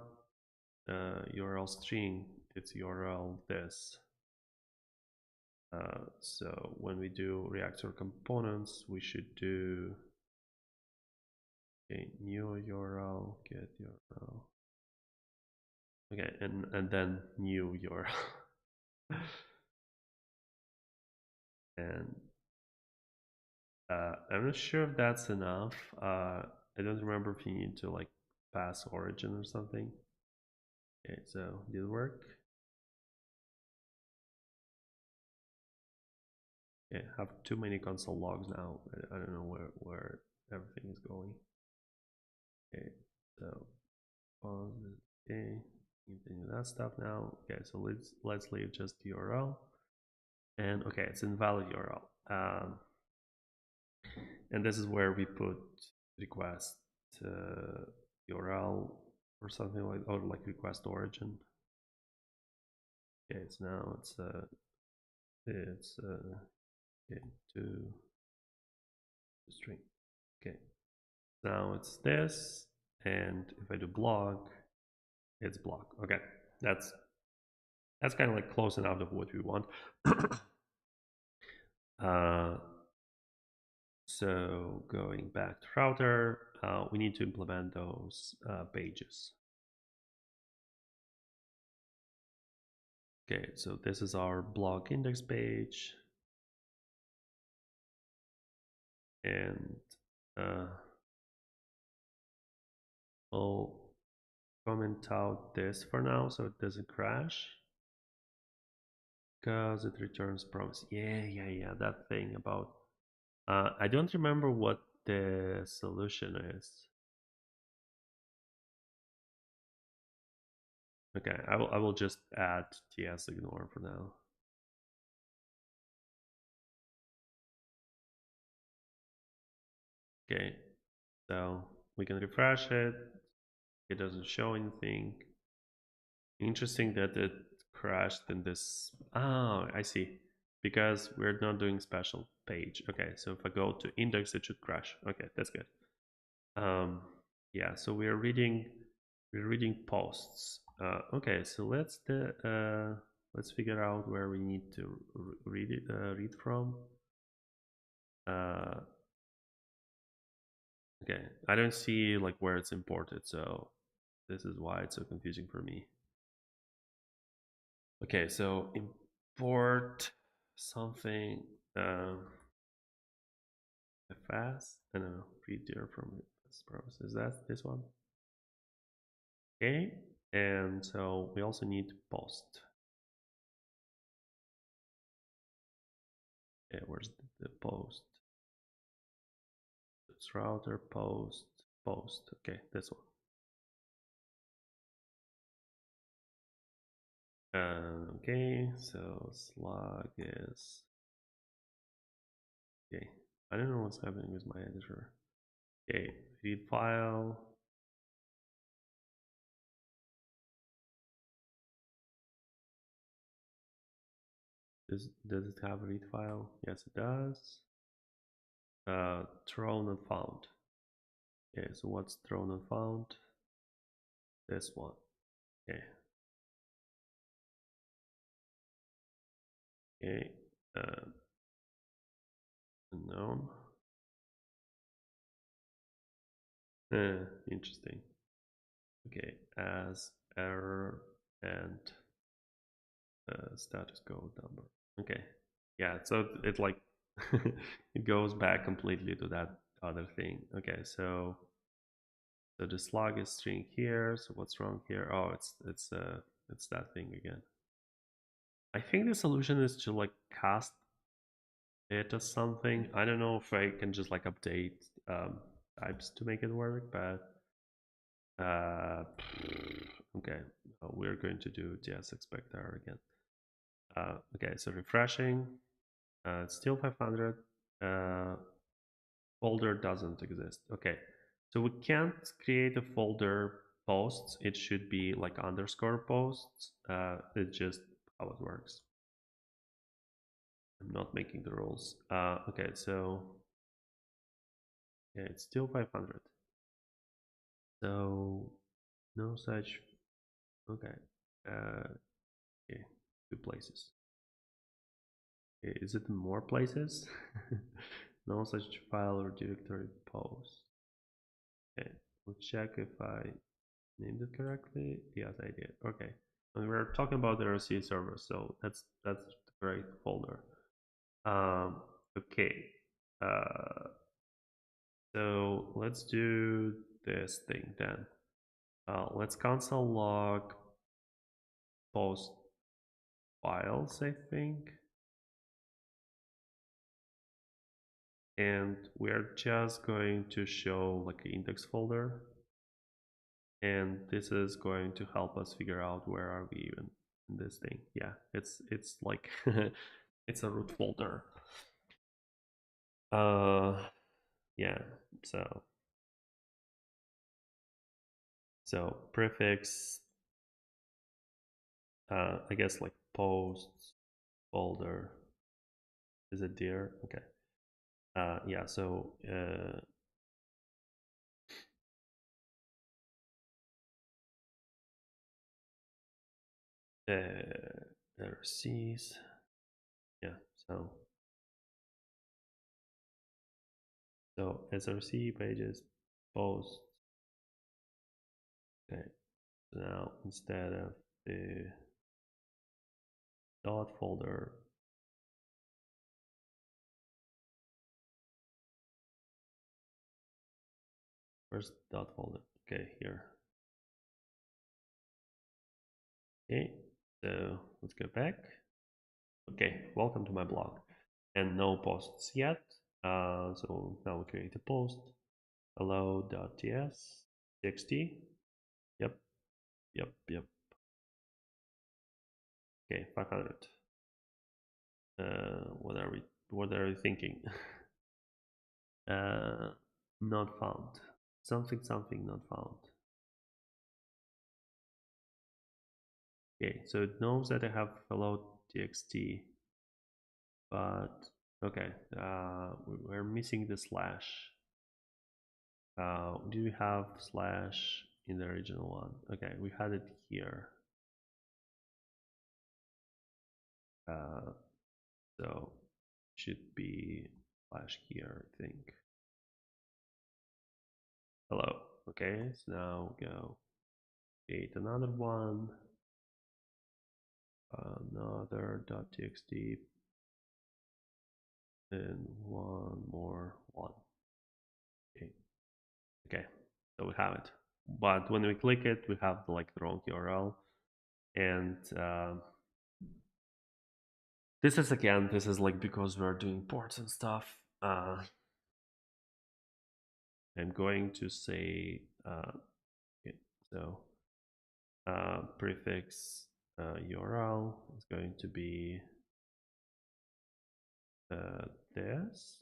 URL string, it's URL this. So when we do reactor components, we should do a new URL, get URL. Okay, and then new URL. And I'm not sure if that's enough. I don't remember if you need to like pass origin or something. Okay, so did it work? Yeah, I have too many console logs now. I don't know where everything is going. Okay, so pause it. Okay, continue that stuff now. Okay, so let's leave just the URL. And okay, it's invalid URL. And this is where we put request URL or something like, or like request origin. Okay, it's now it's okay, to string. Okay, now it's this, and if I do block, it's block. Okay, that's kind of like close enough of what we want. uh, so going back to router, we need to implement those pages. Okay, so this is our blog index page, and I'll comment out this for now so it doesn't crash, because it returns promise. Yeah, that thing about I don't remember what the solution is. Okay, I will just add ts ignore for now. Okay, so we can refresh it. It doesn't show anything. Interesting that it crashed in this. Oh, I see. Because we're not doing special page. Okay, so if I go to index, it should crash. Okay, that's good. Yeah, so we're reading posts. Okay, so let's figure out where we need to read from. Okay, I don't see like where it's imported, so this is why it's so confusing for me. Okay, so import something fast. I don't know, read there from this purpose. Is that this one? Okay, and so we also need post. Okay, where's the post? It's router post. Okay, this one. Okay, so slug is okay. I don't know what's happening with my editor. Okay, read file. Does it have a read file? Yes, it does. Thrown and found. Okay, so what's thrown and found? This one. Okay. Okay. Unknown. Interesting. Okay, as error and status code number. Okay, yeah. So it like It goes back completely to that other thing. Okay, so the slug is string here. So what's wrong here? Oh, it's that thing again. I think the solution is to like cast it as something. I don't know if I can just like update types to make it work, but uh, okay, we're going to do JS expector again. Okay, so refreshing, it's still 500. Uh, folder doesn't exist. Okay, so we can't create a folder posts. It should be like underscore posts. It's just how it works. I'm not making the rules. Okay, so yeah, it's still 500. So no such. Okay. Okay, two places. Okay, is it in more places? No such file or directory post. Okay, we'll check if I named it correctly. Yes, I did. Okay, and we're talking about the RSC server, so that's the correct folder. Okay, uh, so let's do this thing then. Let's console log post files, I think. And we're just going to show like an index folder. And this is going to help us figure out where are we even in this thing. Yeah, it's like it's a root folder. Yeah, so prefix, I guess like posts folder. Is it there? Okay. Yeah, so RSCs. Yeah, so SRC pages, posts. Okay, so now instead of the dot folder, where's dot folder? Okay, here. Okay, so let's go back. Okay, welcome to my blog. And no posts yet. So now we create a post. Hello.ts txt. Yep, yep. Okay, 500. What are we thinking? uh, not found. Something not found. Okay, so it knows that I have hello.txt, but okay, we're missing the slash. Do we have slash in the original one? Okay, we had it here. Uh, so should be slash here, I think. Hello. Okay, so now go create another one, another .txt, and one more one. Okay. Okay, so we have it. But when we click it, we have like the wrong URL. And this is like because we're doing ports and stuff. I'm going to say, okay, so prefix URL is going to be this.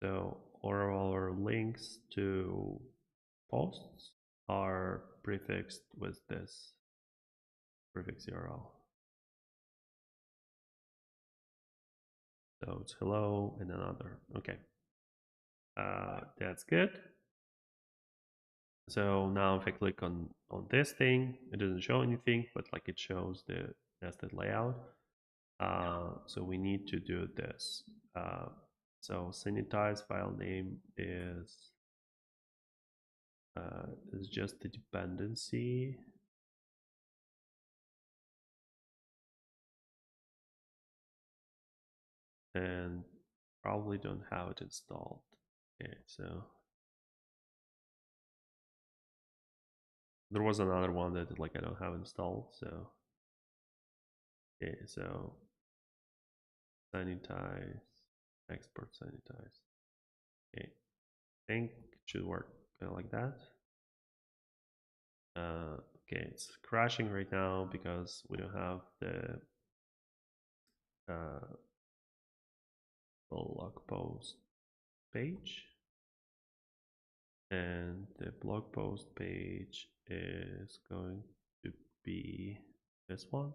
So all our links to posts are prefixed with this prefix URL. So it's hello and another. Okay, that's good. So now if I click on this thing, it doesn't show anything, but like it shows the nested layout. So we need to do this. So sanitize file name is just the dependency. and probably don't have it installed. Okay, so there was another one that like I don't have installed. So okay, so sanitize, export sanitize. Okay, I think it should work kind of like that. Okay, it's crashing right now because we don't have the blog post page, and the blog post page is going to be this one.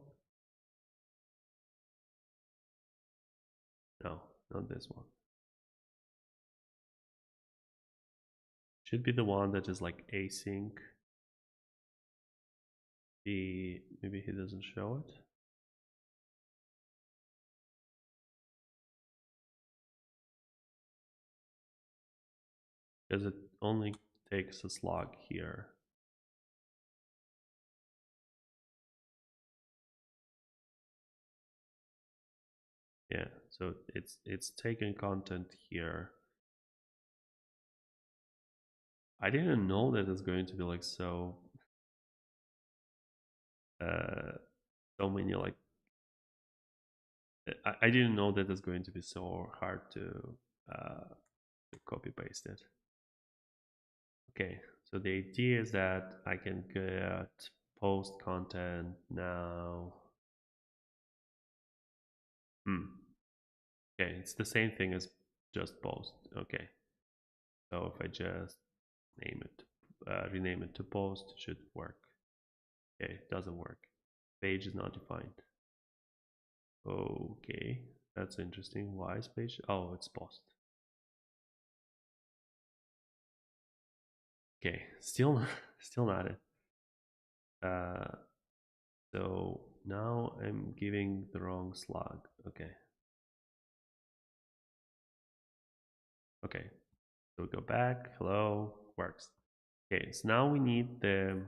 No, not this one. Should be the one that is like async. Maybe he doesn't show it. Because it only takes a slog here. Yeah, so it's taking content here. I didn't know that it's going to be like so so many like I didn't know that it's going to be so hard to copy paste it. Okay, so the idea is that I can get post content now. Okay, it's the same thing as just post. Okay, so if I just name it, rename it to post, it should work. Okay, it doesn't work. Page is not defined. Okay, that's interesting. Why is page? Oh, it's post. Okay, still not it. So now I'm giving the wrong slug. Okay. Okay. So we go back. Hello. Works. Okay. So now we need the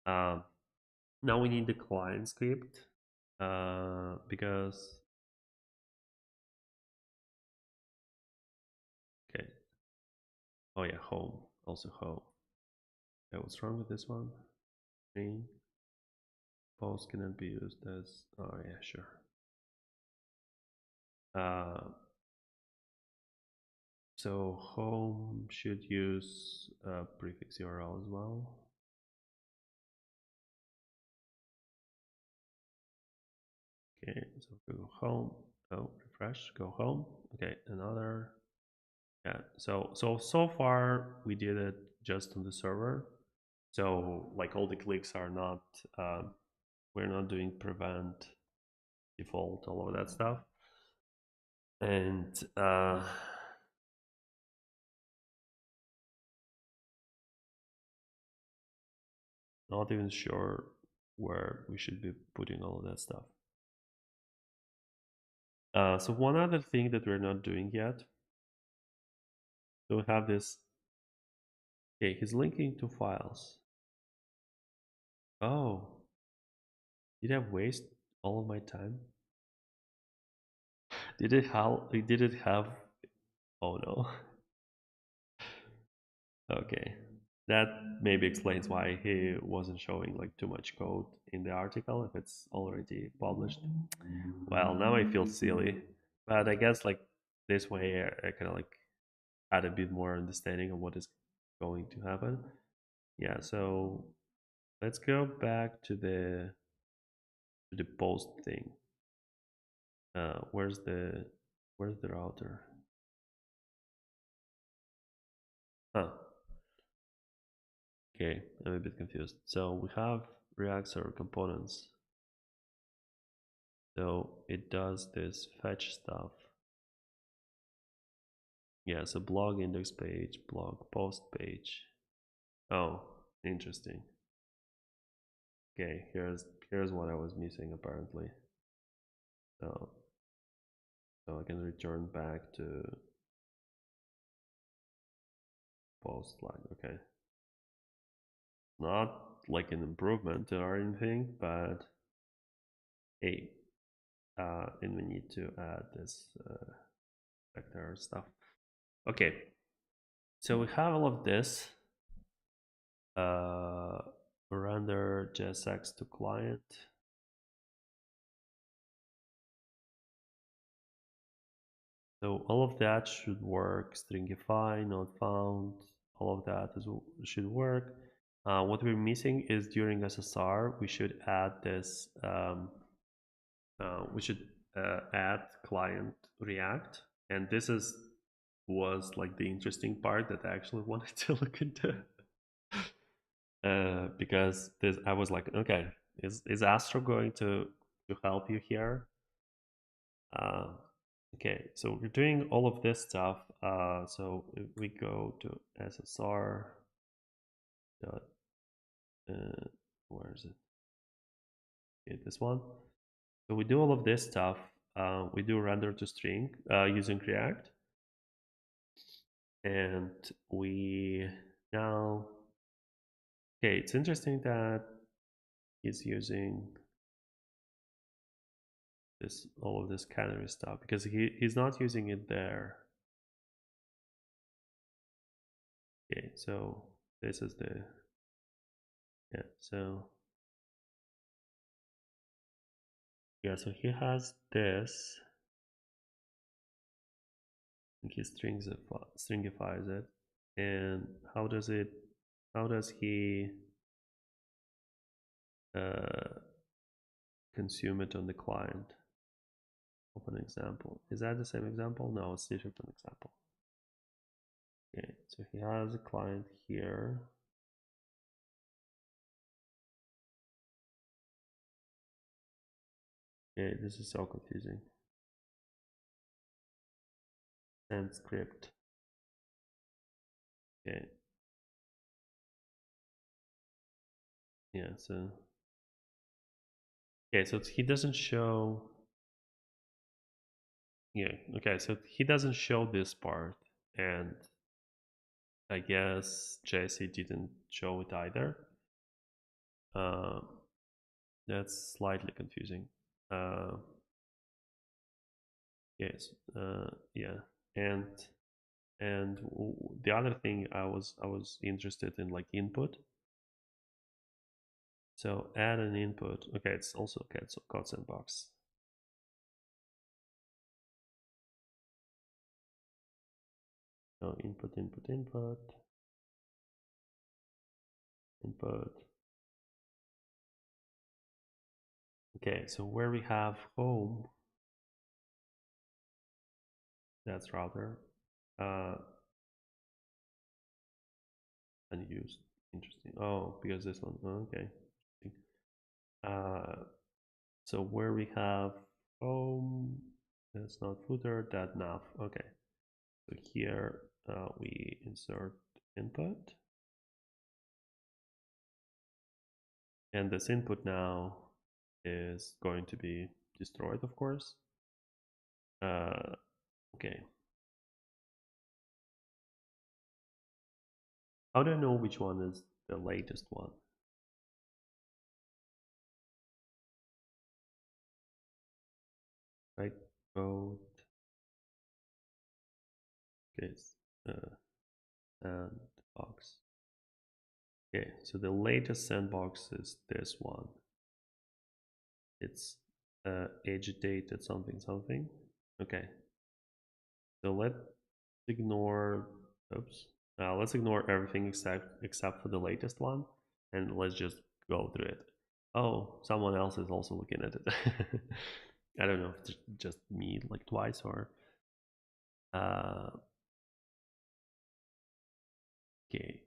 uh, client script because okay. Oh yeah, home. Also home. Okay, what's wrong with this one? Main post cannot be used as. Oh yeah, sure. So home should use prefix URL as well. Okay, so go home. Oh, refresh. Go home. Okay, another. Yeah. So far we did it just on the server. So like all the clicks are not. We're not doing prevent, default, all of that stuff, and not even sure where we should be putting all of that stuff. So one other thing that we're not doing yet. So we have this. Okay, he's linking to files. Oh, did I waste all of my time? Did it have? Did it have? Oh no. Okay, that maybe explains why he wasn't showing like too much code in the article if it's already published. Well, now I feel silly, but I guess like this way I kind of like had a bit more understanding of what is going to happen. Yeah, so let's go back to the post thing. Where's the router? Huh. Okay, I'm a bit confused. So we have React Server components. So it does this fetch stuff. Yeah, so blog index page, blog post page. Oh, interesting. Okay, here's what I was missing apparently. So I can return back to post flag. Okay, not like an improvement or anything, but hey, and we need to add this vector stuff. Okay, so we have all of this. Render JSX to client. So all of that should work. Stringify, not found, all of that should work. What we're missing is during SSR, we should add this, we should add client React. And this was like the interesting part that I actually wanted to look into. Because this, I was like, okay, is Astro going to help you here? Uh, okay, so we're doing all of this stuff. So if we go to SSR dot, where is it? Okay, this one. So we do all of this stuff. We do render to string using React, and we now. Okay, it's interesting that he's using this all of this canary stuff because he's not using it there. Okay, so this is the so so he has this and he stringifies it. And how does he uh, consume it on the client? Open example. Is that the same example? No, it's different example. Okay, so he has a client here. Okay, this is so confusing. And script. Okay. Yeah, so okay, so he doesn't show. Yeah, okay, so he doesn't show this part, and I guess Jesse didn't show it either. Uh, that's slightly confusing. Uh, yes, yeah, and the other thing I was interested in like input. So add an input. Okay, it's also code sandbox. So input. Okay, so where we have home, that's router. Unused. Interesting. Oh, because this one. Oh, okay. Uh, so where we have home, that's not footer, that nav. Okay. So here we insert input. And this input now is going to be destroyed, of course. Okay. How do I know which one is the latest one? Right, code, case, sandbox. Okay, so the latest sandbox is this one. It's agitated something. Okay, so let's ignore. Oops. Let's ignore everything except for the latest one, and let's just go through it. Oh, someone else is also looking at it. I don't know if it's just me like twice or. Okay.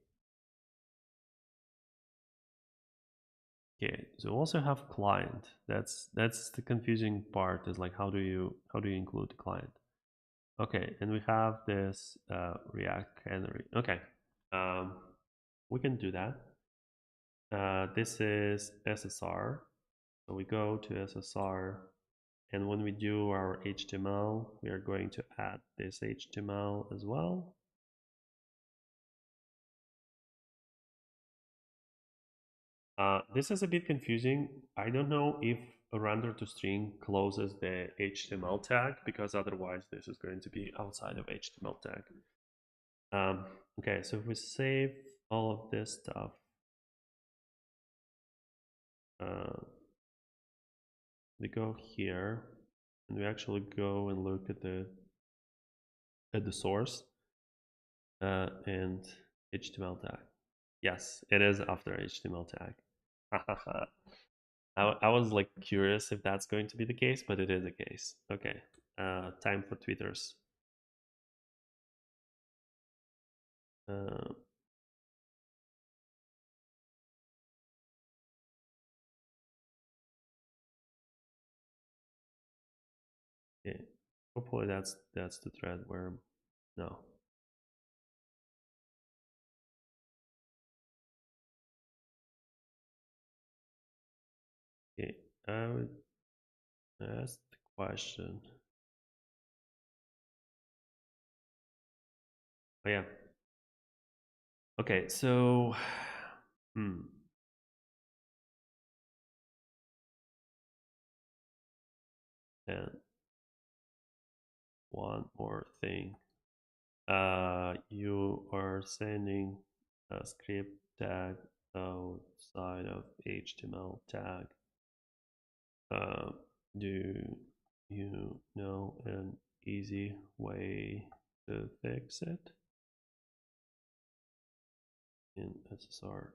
Okay, so also have client. That's the confusing part. Is like how do you include the client? Okay, and we have this React Canary. Okay, um, we can do that. This is SSR. So we go to SSR, and when we do our HTML, we are going to add this HTML as well. This is a bit confusing. I don't know if render to string closes the HTML tag, because otherwise this is going to be outside of HTML tag. Okay, so if we save all of this stuff, we go here and we actually go and look at the source and HTML tag. Yes, it is after HTML tag. I was like curious if that's going to be the case, but it is the case. Okay, time for tweeters. Uh, okay, hopefully that's the thread where no. Okay, I would ask the question. Oh yeah. Okay, so hmm. And one more thing. You are sending a script tag outside of HTML tag. Do you know an easy way to fix it in SSR?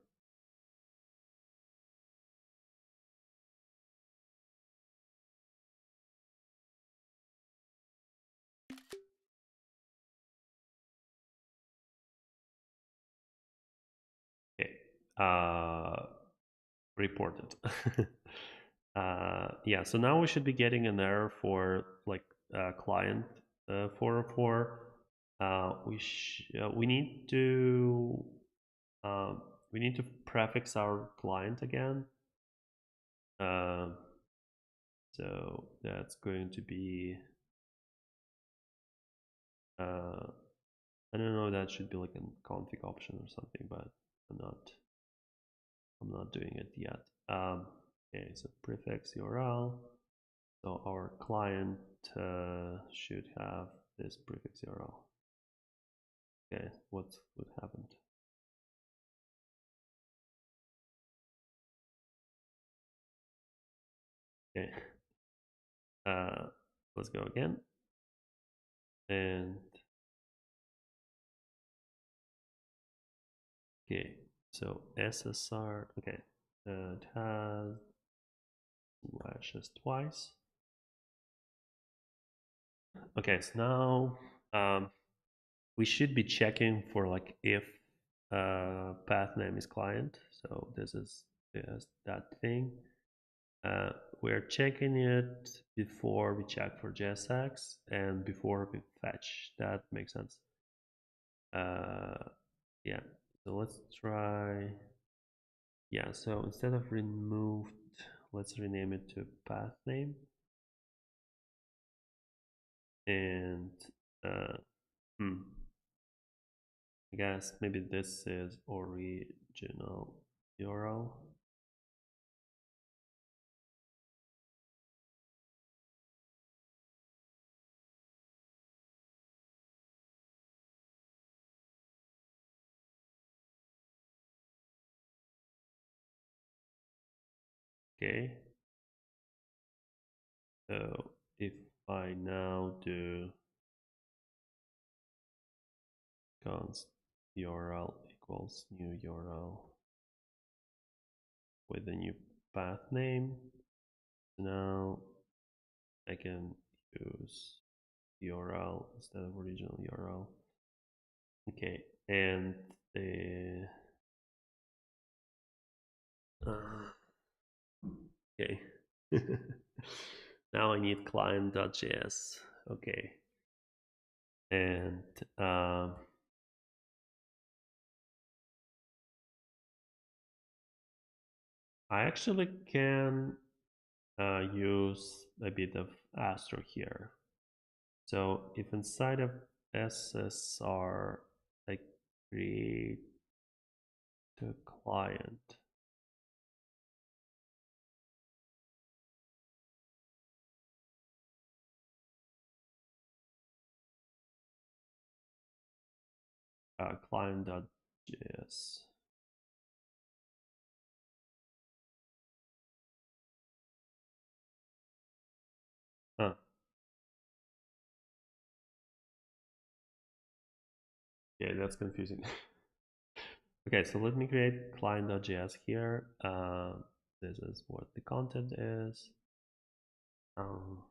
Okay. Reported. Yeah, so now we should be getting an error for like client 404. We need to we need to prefix our client again. Uh, so that's going to be I don't know. That should be like a config option or something, but I'm not. I'm not doing it yet. Okay, so prefix URL. So our client should have this prefix URL. Okay, what happened? Okay, let's go again. And okay, so SSR. Okay, it has slashes twice. Okay, so now we should be checking for like if path name is client. So this is that thing. We're checking it before we check for JSX and before we fetch. That makes sense. Yeah. So let's try. Yeah. So instead of removed, let's rename it to path name. And hmm. I guess maybe this is original URL. Okay. So if I now do const URL equals new URL with a new path name, now I can use URL instead of original URL. Okay, and the okay. Now I need client.js. Okay, and I actually can use a bit of Astro here. So if inside of SSR I create the client, client.js. Huh. Yeah, that's confusing. Okay, so let me create client.js here. This is what the content is. Um,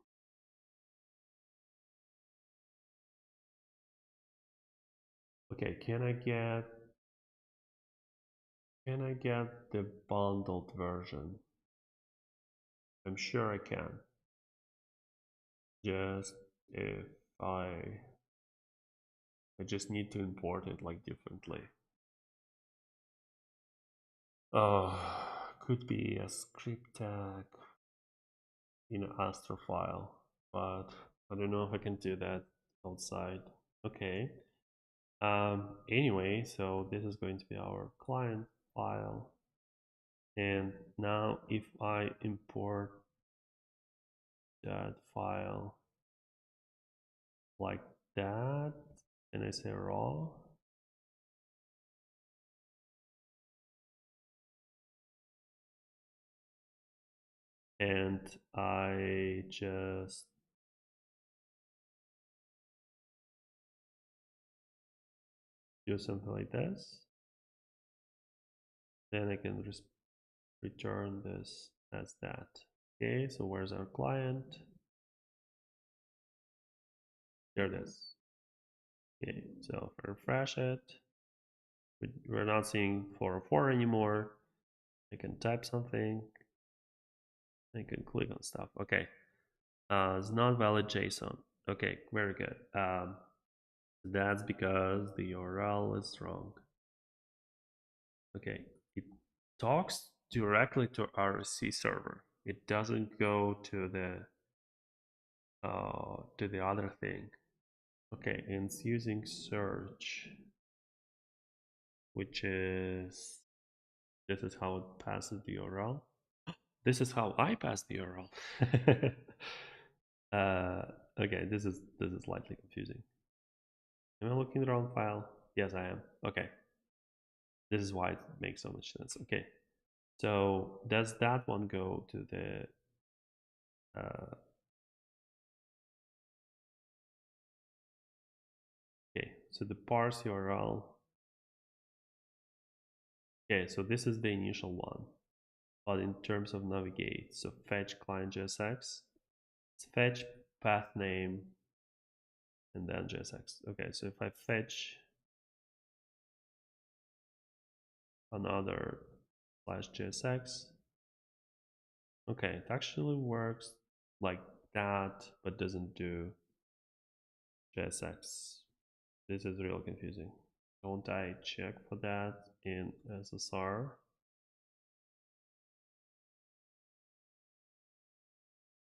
okay, can I get the bundled version? I'm sure I can. Just if I just need to import it like differently. Uh, could be a script tag in an Astro file, but I don't know if I can do that outside. Okay. Anyway, so this is going to be our client file. And now if I import that file like that, and I say raw, and I just do something like this, then I can return this as that. Okay, so where's our client? There it is. Okay, so if I refresh it, we're not seeing 404 anymore. I can type something. I can click on stuff. Okay, it's not valid JSON. Okay, very good. That's because the URL is wrong. Okay, it talks directly to RSC server. It doesn't go to the other thing. Okay, and it's using search, which is this is how it passes the URL. This is how I pass the URL. Okay, this is slightly confusing. Am I looking at the wrong file? Yes, I am. Okay, this is why it makes so much sense. Okay, so does that one go to the okay, so the parse URL. Okay, so this is the initial one. But in terms of navigate, so fetch client JSX, it's fetch path name and then JSX. Okay, so if I fetch another slash JSX, okay, it actually works like that, but doesn't do JSX. This is real confusing. Don't I check for that in SSR?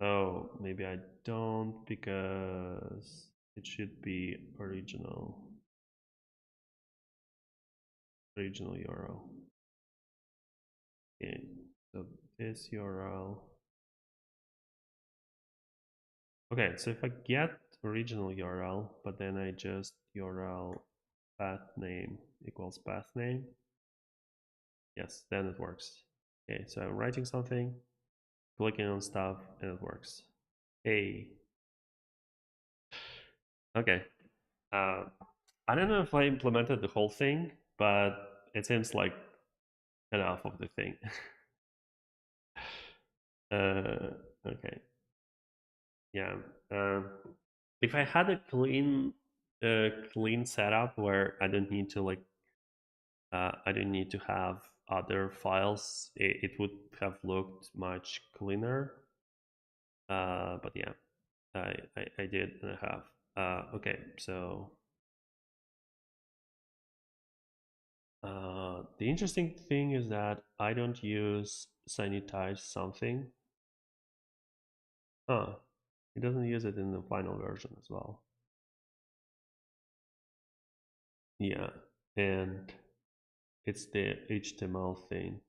Oh, maybe I don't because it should be original URL. Okay, so this URL. Okay, so if I get original URL, but then I just URL path name equals path name, yes, then it works. Okay, so I'm writing something, clicking on stuff, and it works. Hey, okay. I don't know if I implemented the whole thing, but it seems like enough of the thing. Okay, yeah. If I had a clean setup where I don't need to I don't need to have other files, it would have looked much cleaner. But yeah, I did and I have. Okay, so the interesting thing is that I don't use sanitize something. Huh, it doesn't use it in the final version as well. Yeah, and it's the HTML thing.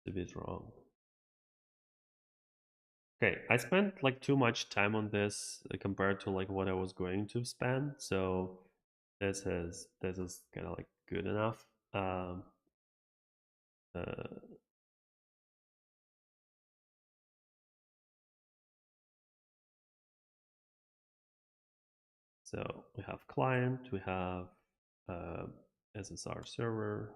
It's a bit wrong. Okay, I spent like too much time on this compared to like what I was going to spend. So this is kind of like good enough. Uh, so we have client, we have uh, SSR server.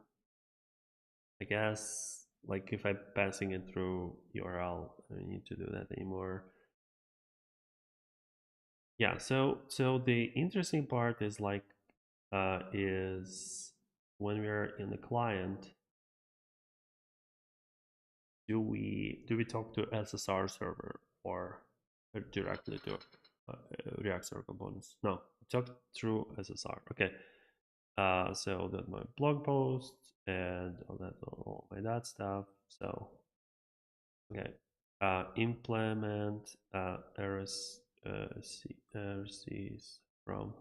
I guess like if I'm passing it through URL, I don't need to do that anymore. Yeah, so the interesting part is like is when we're in the client, do we talk to SSR server or directly to React server components? No, talk through SSR. Okay. So that my blog post and all my that stuff. So okay. Implement RSCs from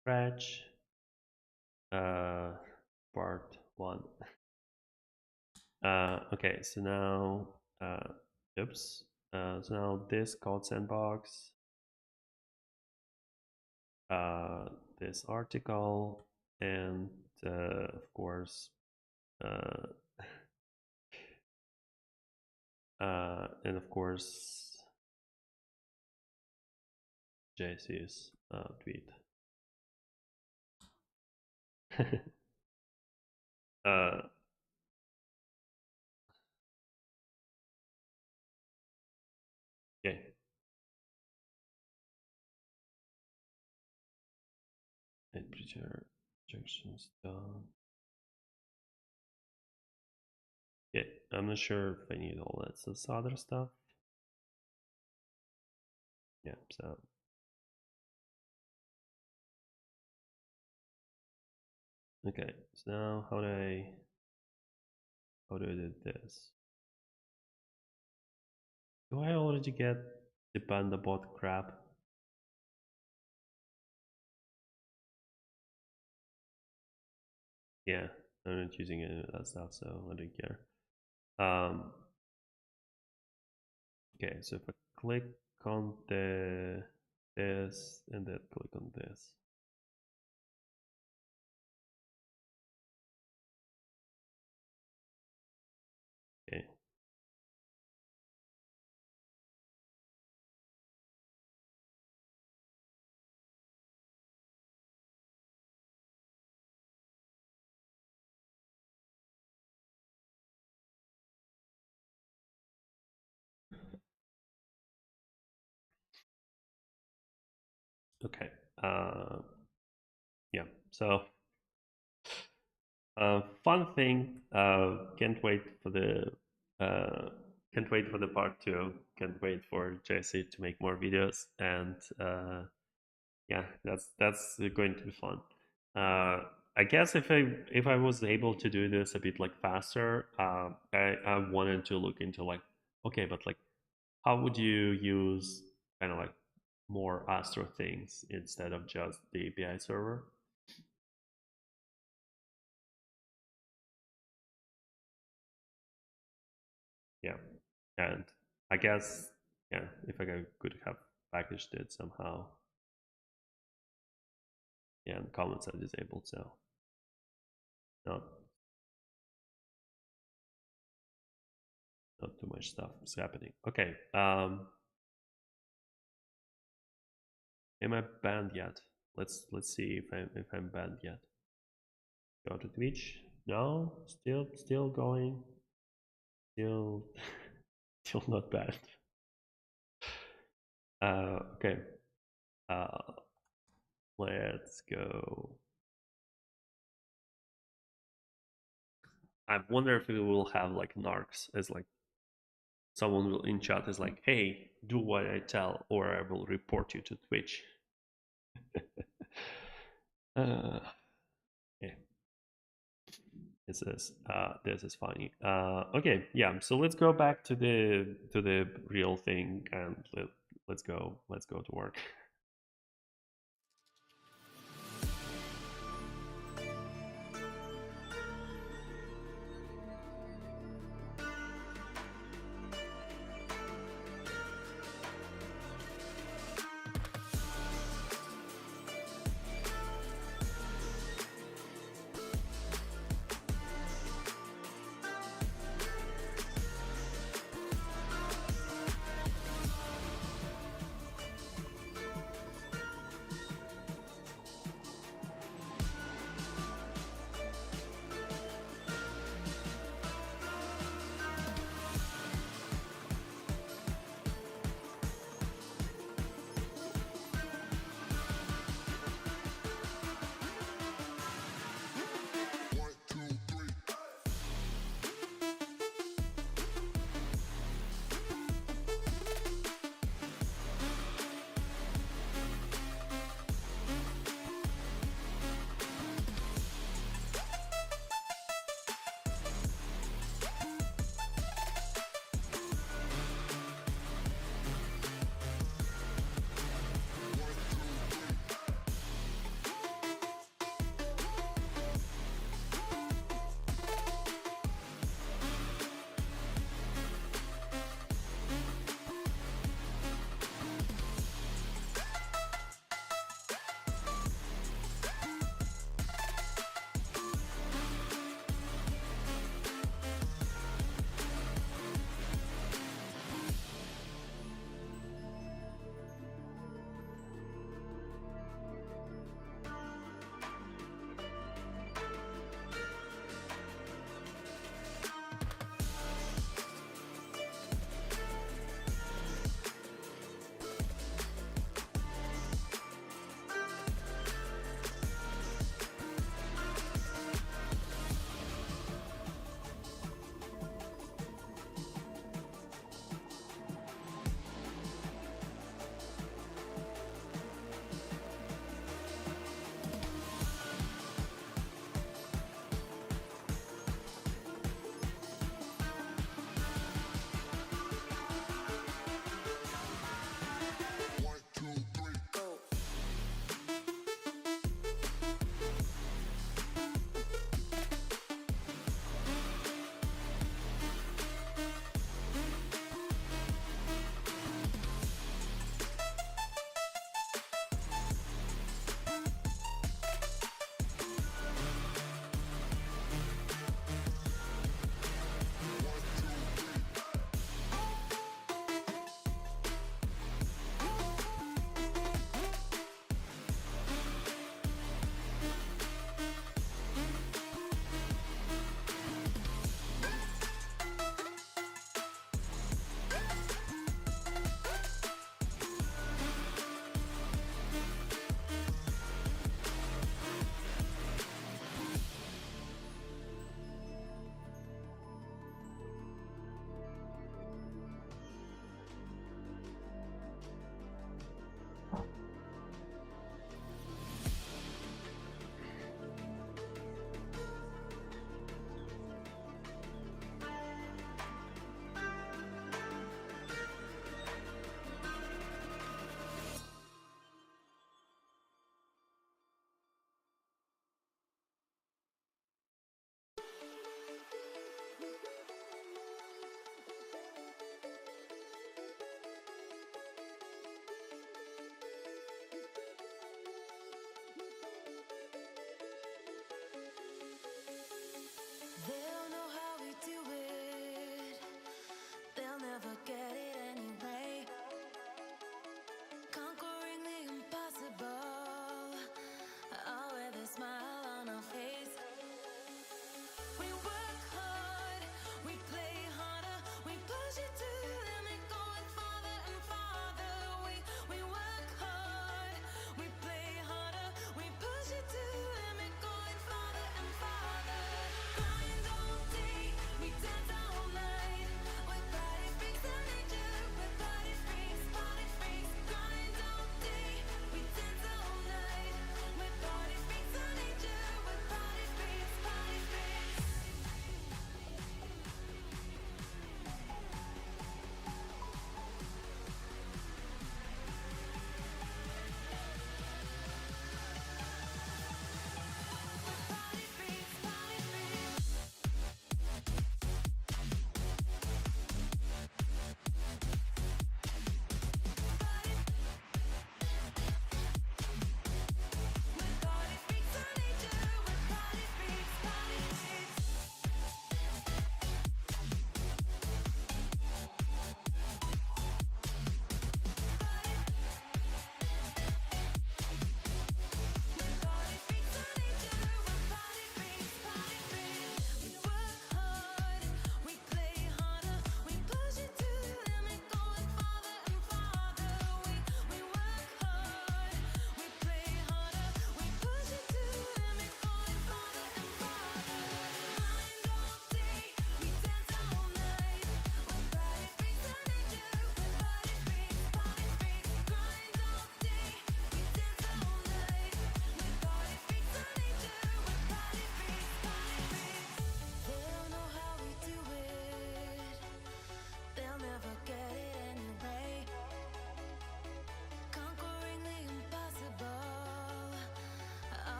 scratch. Part one. Okay, so now, oops. So now this code sandbox, this article, and of course, uh, and of course, JC's tweet. uh, okay. Temperature projections done. Yeah, I'm not sure if I need all that this other stuff. Yeah, so okay. So now how do I do this? Do I already get the panda bot crap? Yeah, I'm not using any of that stuff, so I don't care. Okay, so if I click on this and then click on this. Okay. Okay. Yeah. So fun thing. Can't wait for the part two. Can't wait for Jesse to make more videos, and yeah, that's going to be fun. I guess if I was able to do this a bit like faster, I wanted to look into like, okay, but like how would you use kind of like more Astro things instead of just the API server? Yeah, and I guess yeah, if I could have packaged it somehow, yeah, and comments are disabled, so not not too much stuff is happening. Okay, am I banned yet? Let's see if I'm banned yet. Go to Twitch. No, still going. Still still not banned. Okay. Uh, let's go. I wonder if we will have like narcs as like someone will in chat is like, hey, do what I tell, or I will report you to Twitch. Yeah, this is funny. Okay, yeah. So let's go back to the real thing and let's go to work.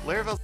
Laravel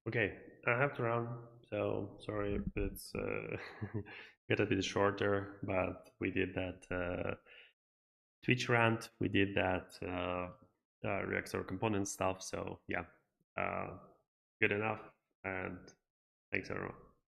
Okay, I have to run. So sorry if it's get a bit shorter, but we did that Twitch rant. We did that React Server component stuff. So yeah, uh, good enough. And thanks everyone.